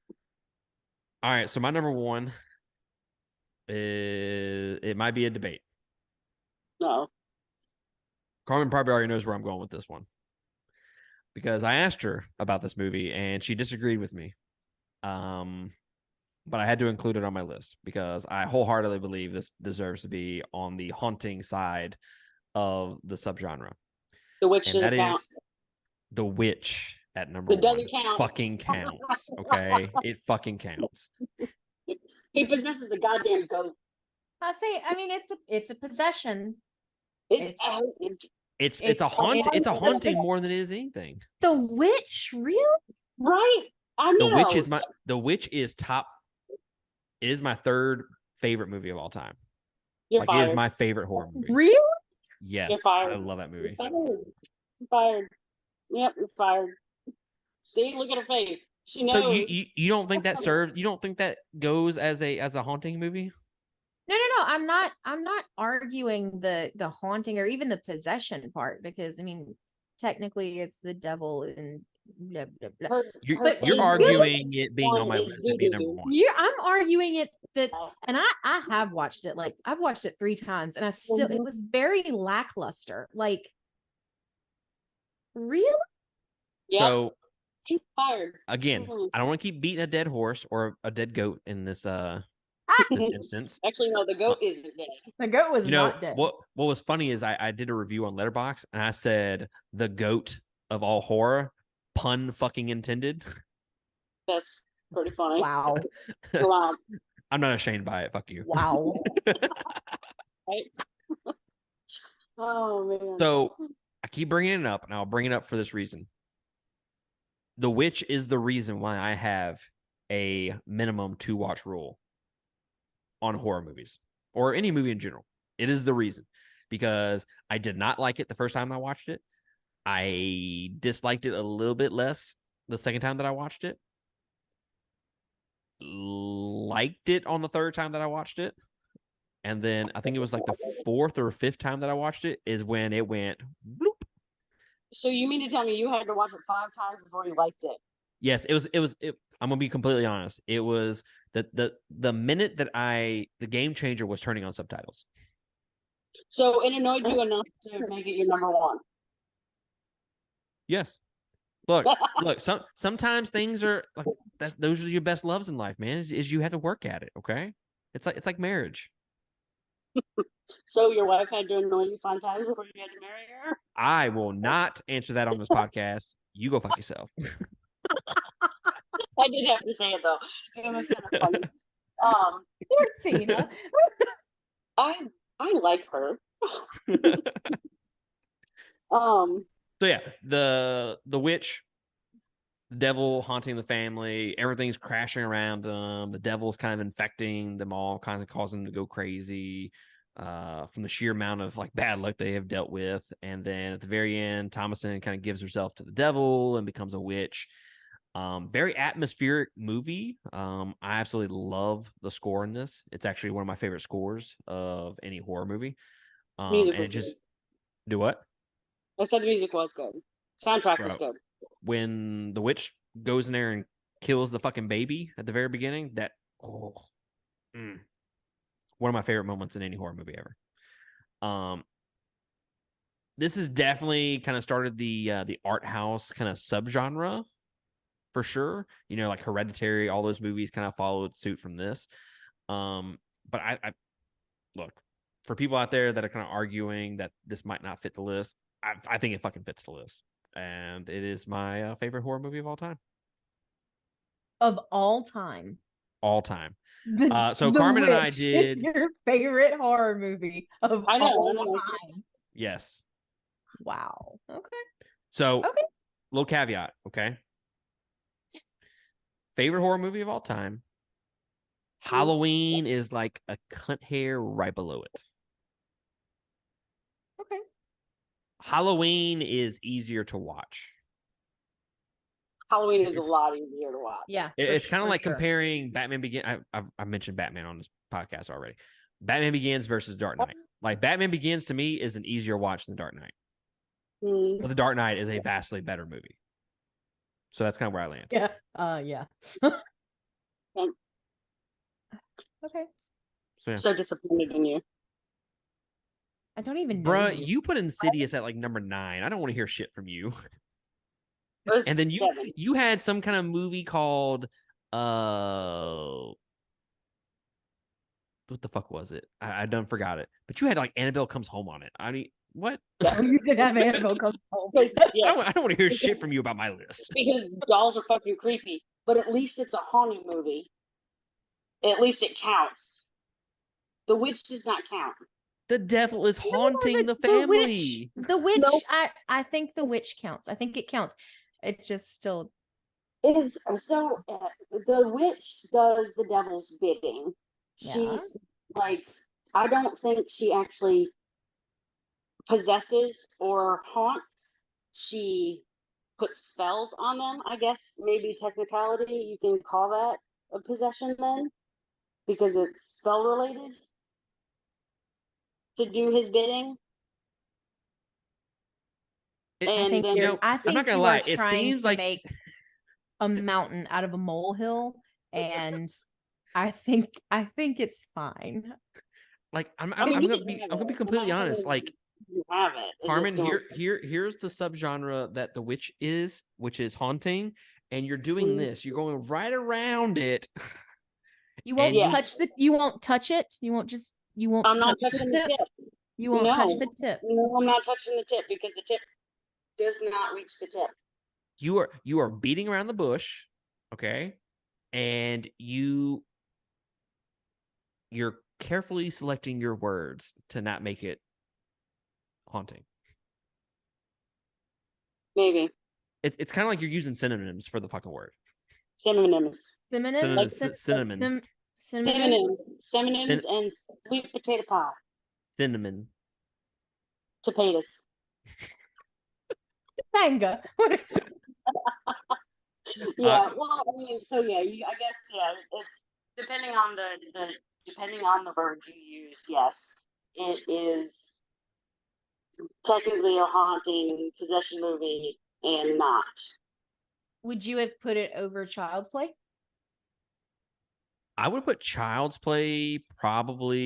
All right, so my number one is, it might be a debate. No. Carmen probably already knows where I'm going with this one, because I asked her about this movie and she disagreed with me. But I had to include it on my list because I wholeheartedly believe this deserves to be on the haunting side of the subgenre. The Witch doesn't count. The Witch at number one. It doesn't count. Fucking counts. Okay, it fucking counts. He possesses a goddamn goat. I mean, it's a possession. It's a haunt. It's a haunting more than it is anything. The Witch, really? Right? I know. The Witch is my third favorite movie of all time. You're fired. It is my favorite horror movie. Really? Yes. You're fired. I love that movie. You're fired. Yep, you're fired. See, look at her face. She knows. So you don't think that serves? You don't think that goes as a haunting movie? No. I'm not arguing the haunting or even the possession part, because I mean, technically it's the devil and blah, blah, blah. You're arguing it being on my list to be number one. I'm arguing it and I have watched it. Like I've watched it 3 times and it was very lackluster. Like, really? So he's fired. Again, I don't want to keep beating a dead horse or a dead goat in this. I this instance. Actually, no, the goat isn't dead. The goat was not dead. What was funny is I did a review on Letterboxd and I said the goat of all horror, pun fucking intended. That's pretty funny. Wow. Wow. I'm not ashamed by it. Fuck you. Wow. Right? Oh man. So I keep bringing it up, and I'll bring it up for this reason. The Witch is the reason why I have a minimum 2-watch rule on horror movies or any movie in general. It is the reason, because I did not like it the first time I watched it. I disliked it a little bit less the second time that I watched it. Liked it on the third time that I watched it. And then I think it was like the fourth or fifth time that I watched it is when it went bloop. So you mean to tell me you had to watch it 5 times before you liked it? Yes, it was. I'm gonna be completely honest. It was the minute that the game changer was turning on subtitles. So it annoyed you enough to make it your number 1. Yes. Look. Sometimes things are like those are your best loves in life, man. Is you have to work at it. Okay. It's like marriage. So your wife had to annoy you 5 times before you had to marry her? I will not answer that on this podcast. You go fuck yourself. I did have to say it though. It was kind of funny. Poor Tina. I like her. So yeah, the witch, the devil haunting the family, everything's crashing around them. The devil's kind of infecting them all, kind of causing them to go crazy from the sheer amount of like bad luck they have dealt with. And then at the very end, Thomason kind of gives herself to the devil and becomes a witch. Very atmospheric movie. I absolutely love the score in this. It's actually one of my favorite scores of any horror movie. And it just do what? I said the music was good. Soundtrack was good. When the witch goes in there and kills the fucking baby at the very beginning, one of my favorite moments in any horror movie ever. This is definitely kind of started the art house kind of subgenre for sure. You know, like Hereditary, all those movies kind of followed suit from this. But I look, for people out there that are kind of arguing that this might not fit the list, I think it fucking fits the list. And it is my favorite horror movie of all time. Of all time. All time. So Carmen and I did your favorite horror movie of all time. Yes. Wow. Okay. So little caveat, okay? Favorite horror movie of all time. Halloween is like a cunt hair right below it. Okay. Halloween is easier to watch. Halloween is a lot easier to watch. Yeah. It's kind of like comparing Batman Begins. I mentioned Batman on this podcast already. Batman Begins versus Dark Knight. Like Batman Begins to me is an easier watch than Dark Knight. But The Dark Knight is a vastly better movie. So that's kind of where I land. Yeah. Yeah. Okay. So disappointed in you. I don't even know. Bruh, you put Insidious at like number 9. I don't want to hear shit from you. And then you had some kind of movie called what the fuck was it? I done forgot it. But you had like Annabelle Comes Home on it. I mean, what? Yes. You did have Annabelle Comes Home. I don't want to hear shit from you about my list. Because dolls are fucking creepy. But at least it's a haunting movie. At least it counts. The Witch does not count. The devil is haunting the family. The Witch, nope. I think The Witch counts. I think it counts. It's just still. It is so. The Witch does the devil's bidding. Yeah. She's like, I don't think she actually possesses or haunts. She puts spells on them. I guess maybe technicality you can call that a possession then, because it's spell related. To do his bidding. I think I'm not gonna lie. It seems like make a mountain out of a molehill, and I think it's fine. Like I'm gonna be completely honest. Like Carmen, here's the subgenre that the witch is, which is haunting, and you're doing this. You're going right around it, You won't Yeah. touch the. You won't touch it. You won't just. You won't. I'm not touch touching the tip. You won't touch No. the tip. No, I'm not touching the tip because the tip does not reach the tip. You are beating around the bush, okay? And you're carefully selecting your words to not make it haunting. Maybe. It's kind of like you're using synonyms for the fucking word. Synonyms. Synonyms. Cinnamon. Synonyms and sweet potato pie. Cinnamon. Potatoes. Manga. Yeah, well, I mean, so yeah, I guess it's depending on the words you use. Yes, it is technically a haunting possession movie and not. Would you have put it over Child's Play? I would put Child's Play probably.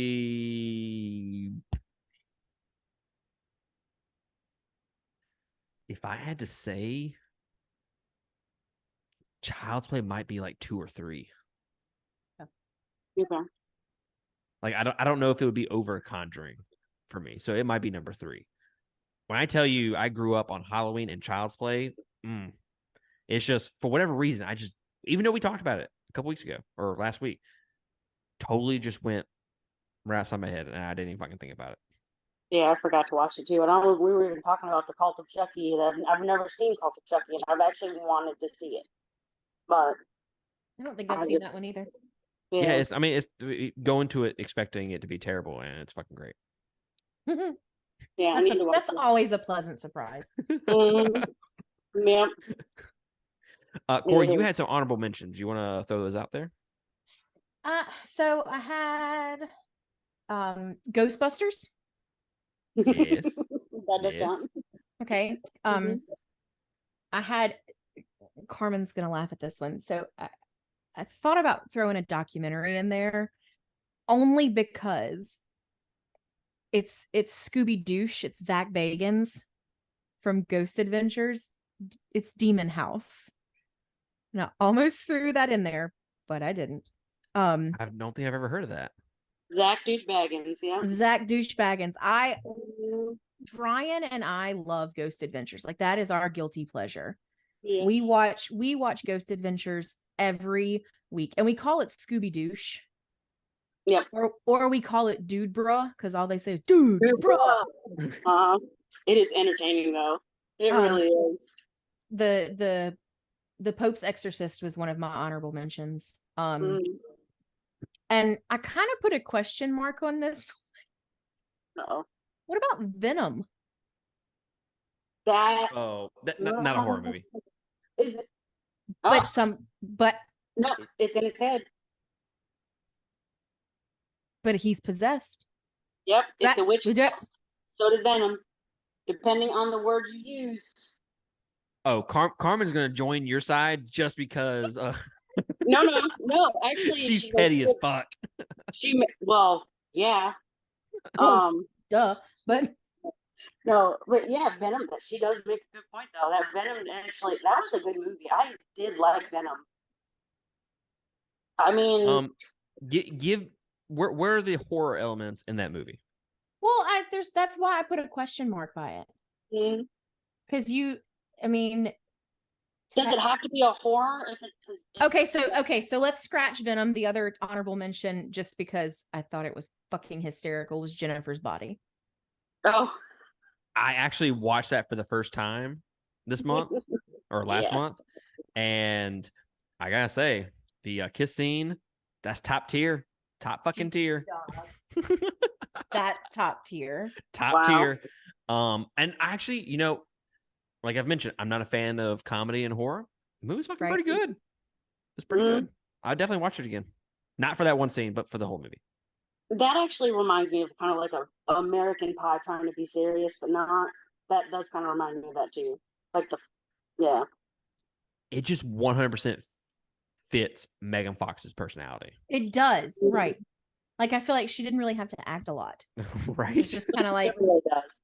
If I had to say, Child's Play might be like 2 or 3. Okay. Like I don't know if it would be over Conjuring for me, so it might be number 3. When I tell you I grew up on Halloween and Child's Play, it's just for whatever reason even though we talked about it a couple weeks ago or last week, totally just went right outside my head and I didn't even fucking think about it. Yeah, I forgot to watch it too. And we were even talking about the Cult of Chucky. And I've never seen Cult of Chucky, and I've actually wanted to see it, but I don't think I've seen that one either. Yeah, it's go into it expecting it to be terrible, and it's fucking great. Yeah, that's always a pleasant surprise. Yeah. Corey, you had some honorable mentions. You want to throw those out there? So I had Ghostbusters. Yes. That does count. Okay. I had Carmen's gonna laugh at this one. So I thought about throwing a documentary in there only because it's Scooby Douche. It's Zach Bagans from Ghost Adventures. It's Demon House. And I almost threw that in there, but I didn't. I don't think I've ever heard of that. Zach Douchebaggins, yeah. Zach Douchebaggins. Brian and I love Ghost Adventures. Like that is our guilty pleasure. Yeah. We watch Ghost Adventures every week, and we call it Scooby Douche. Yep. Or we call it Dude Bruh because all they say is Dude Bruh. It is entertaining though. It really is. The Pope's Exorcist was one of my honorable mentions. And I kind of put a question mark on this. Uh-oh. What about Venom? Not a horror movie. Is it? But no, it's in his head. But he's possessed. Yep, it's the witch. So does Venom, depending on the words you use. Oh, Carmen's gonna join your side just because. No. Actually, she's petty as fuck. Yeah. Duh. But no, but yeah, Venom. She does make a good point though. That Venom actually, that was a good movie. I did like Venom. I mean, where are the horror elements in that movie? Well, that's why I put a question mark by it. Because does it have to be a horror? Okay, so let's scratch Venom. The other honorable mention, just because I thought it was fucking hysterical, was Jennifer's Body. Oh, I actually watched that for the first time this month or last month, and I gotta say, the kiss scene, that's top tier, top fucking tier. That's top tier. Top tier. And actually, like I've mentioned, I'm not a fan of comedy and horror. The movie's fucking pretty good. It's pretty good. I'd definitely watch it again. Not for that one scene, but for the whole movie. That actually reminds me of kind of like a American Pie trying to be serious, but not. That does kind of remind me of that too. Like it just 100% fits Megan Fox's personality. It does, right? Like I feel like she didn't really have to act a lot. Right. It's just kind of like. It really does.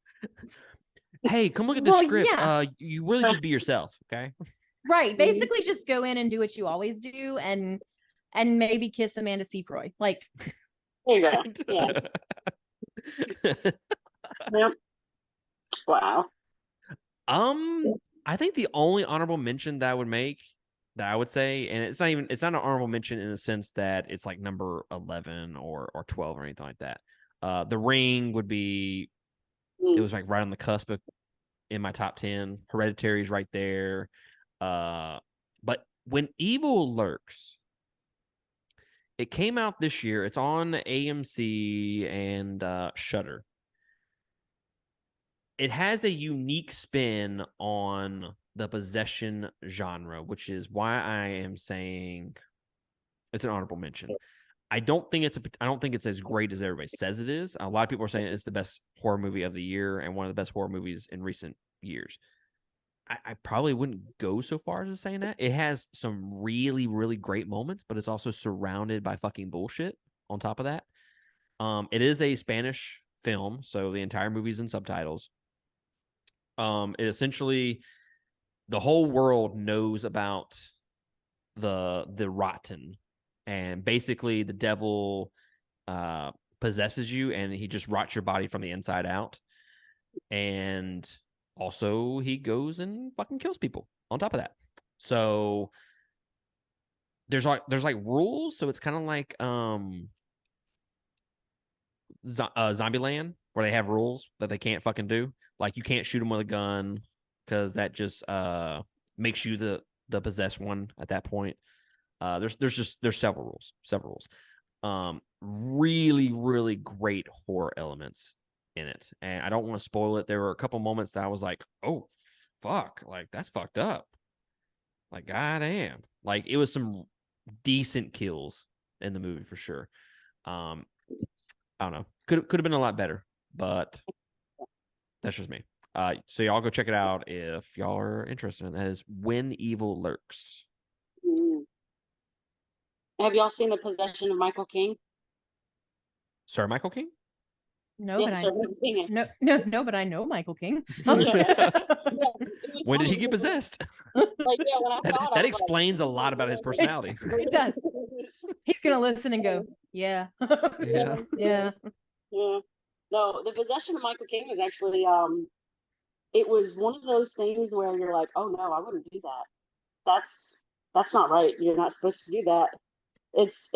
Hey, come look at the script. Yeah. You really just be yourself, okay? Right. Basically just go in and do what you always do. And and maybe kiss Amanda Seyfried. Like, There you go. Yeah. Yep. Wow. I think the only honorable mention that I would make, that I would say, and it's not an honorable mention in the sense that it's like number 11 or 12 or anything like that. The Ring would be, it was like right on the cusp of, in my top 10. Hereditary is right there. But When Evil Lurks, it came out this year. It's on AMC and Shudder. It has a unique spin on the possession genre, which is why I am saying it's an honorable mention. I don't think it's as great as everybody says it is. A lot of people are saying it's the best horror movie of the year and one of the best horror movies in recent years. I probably wouldn't go so far as saying that. It has some really, really great moments, but it's also surrounded by fucking bullshit on top of that. It is a Spanish film, so the entire movie is in subtitles. It essentially, the whole world knows about the rotten, and basically the devil possesses you and he just rots your body from the inside out. And also he goes and fucking kills people on top of that. So there's like rules, so it's kind of like Zombieland, where they have rules that they can't fucking do. Like you can't shoot them with a gun because that just makes you the possessed one at that point. There's several rules. Really, really great horror elements in it, and I don't want to spoil it. There were a couple moments that I was like, oh fuck, like that's fucked up. Like goddamn, like it was some decent kills in the movie for sure. I don't know, could have been a lot better, but that's just me. So y'all go check it out if y'all are interested. That is When Evil Lurks. Have y'all seen The Possession of Michael King? Sir Michael King? No, Yeah, but Sir Michael King. no, but I know Michael King. When did he get possessed? Like, yeah, when I saw it, that explains a lot about his personality. It does. He's gonna listen and go, yeah. Yeah. Yeah. Yeah. No, The Possession of Michael King was actually it was one of those things where you're like, oh no, I wouldn't do that. That's not right. You're not supposed to do that. It's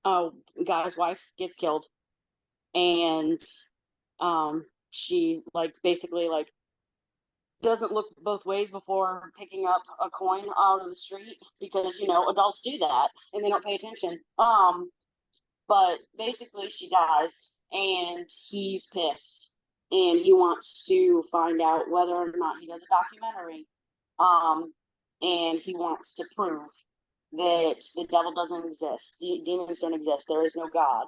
a guy's wife gets killed, and she like basically like doesn't look both ways before picking up a coin out of the street, because adults do that and they don't pay attention. But basically she dies and he's pissed and he wants to find out whether or not he does a documentary. And he wants to prove that the devil doesn't exist, demons don't exist, there is no God.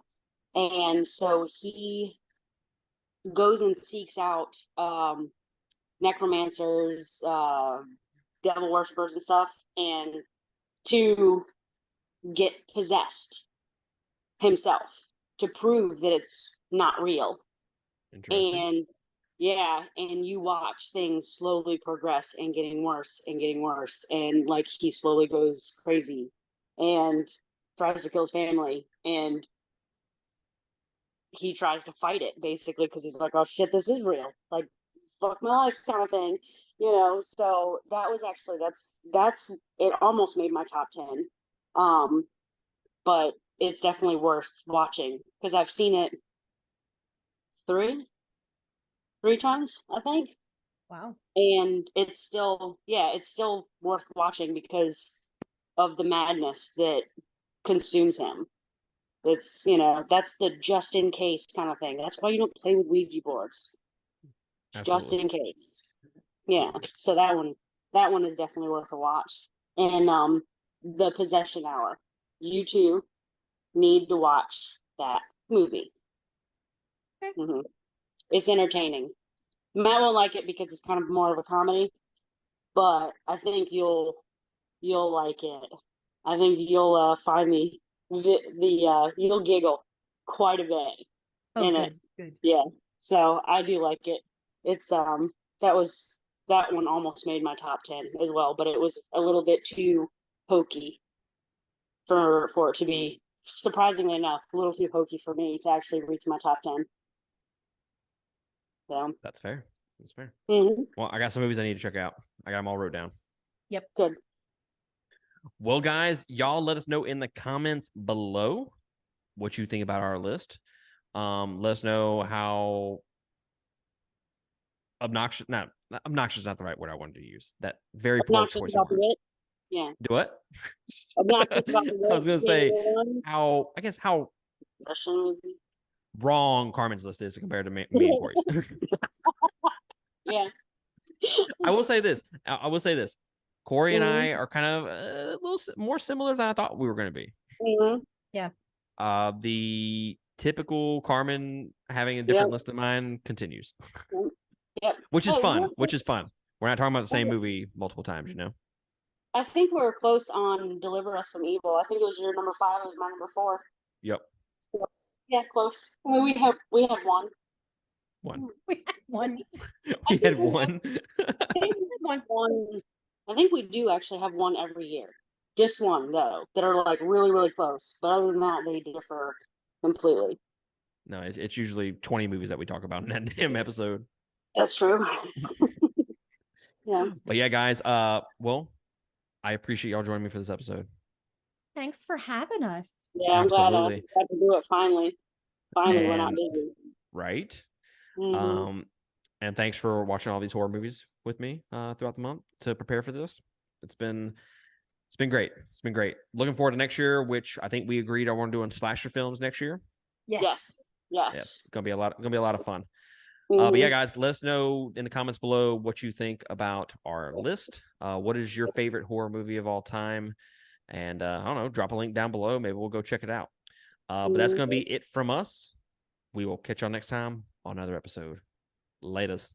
And so he goes and seeks out necromancers, devil worshippers and stuff, and to get possessed himself to prove that it's not real. And yeah, and you watch things slowly progress and getting worse and getting worse, and like he slowly goes crazy and tries to kill his family, and he tries to fight it basically because he's like, oh shit, this is real, like fuck my life kind of thing. So that was actually that's it almost made my top 10. But it's definitely worth watching because I've seen it three times, I think. Wow. And it's still worth watching because of the madness that consumes him. It's that's the just in case kind of thing. That's why you don't play with Ouija boards. Absolutely. Just in case. Yeah. So that one is definitely worth a watch. And The Possession Hour. You too need to watch that movie. Okay. Mm-hmm. It's entertaining. Matt won't like it because it's kind of more of a comedy, but I think you'll like it. I think you'll find you'll giggle quite a bit in it. Good. Yeah. So I do like it. It's that one almost made my top 10 as well, but it was a little bit too hokey for it to be, surprisingly enough, a little too hokey for me to actually reach my top 10. So That's fair. That's fair. mhm, Well, I got some movies I need to check out. I got them all wrote down. good. Well, guys, y'all let us know in the comments below what you think about our list. Let us know how obnoxious, not obnoxious is not the right word I wanted to use. That very poor Obnoxious choice of about the words. wit. Yeah. Do what? Obnoxious about the I was wit. gonna say One how Russian movie. wrong Carmen's list is compared to me and Corey's. Yeah. I will say this. Corey and I Mhm, are kind of a little more similar than I thought we were going to be. mhm, The typical Carmen having a Yep. different list of mine continues, Yep. which is Hey, fun. we're- Which is fun. We're not talking about the same movie multiple times, you know. I think we're close on Deliver Us from Evil. I think it was your number 5. It was my number 4. Yep. So, yeah, close. I mean, we have one. One. We had one. We had one. I think we have one. I think we do actually have one every year. Just one though, that are like really, really close. But other than that, they differ completely. No, it's usually 20 movies that we talk about in that damn episode. That's true. Yeah. But yeah, guys. Well, I appreciate y'all joining me for this episode. Thanks for having us. Yeah, I'm Absolutely. glad to do it finally. Finally, we're not And busy. right. Mhm. And thanks for watching all these horror movies with me throughout the month to prepare for this. It's been great. It's been great. Looking forward to next year, which I think we agreed I want to do on slasher films next year. Yes. Yes. Yes, gonna be a lot. Gonna be a lot of fun. Mhm. But yeah, guys, let us know in the comments below what you think about our list. What is your favorite horror movie of all time? And I don't know, drop a link down below. Maybe we'll go check it out. But that's gonna be it from us. We will catch y'all next time on another episode. Laters.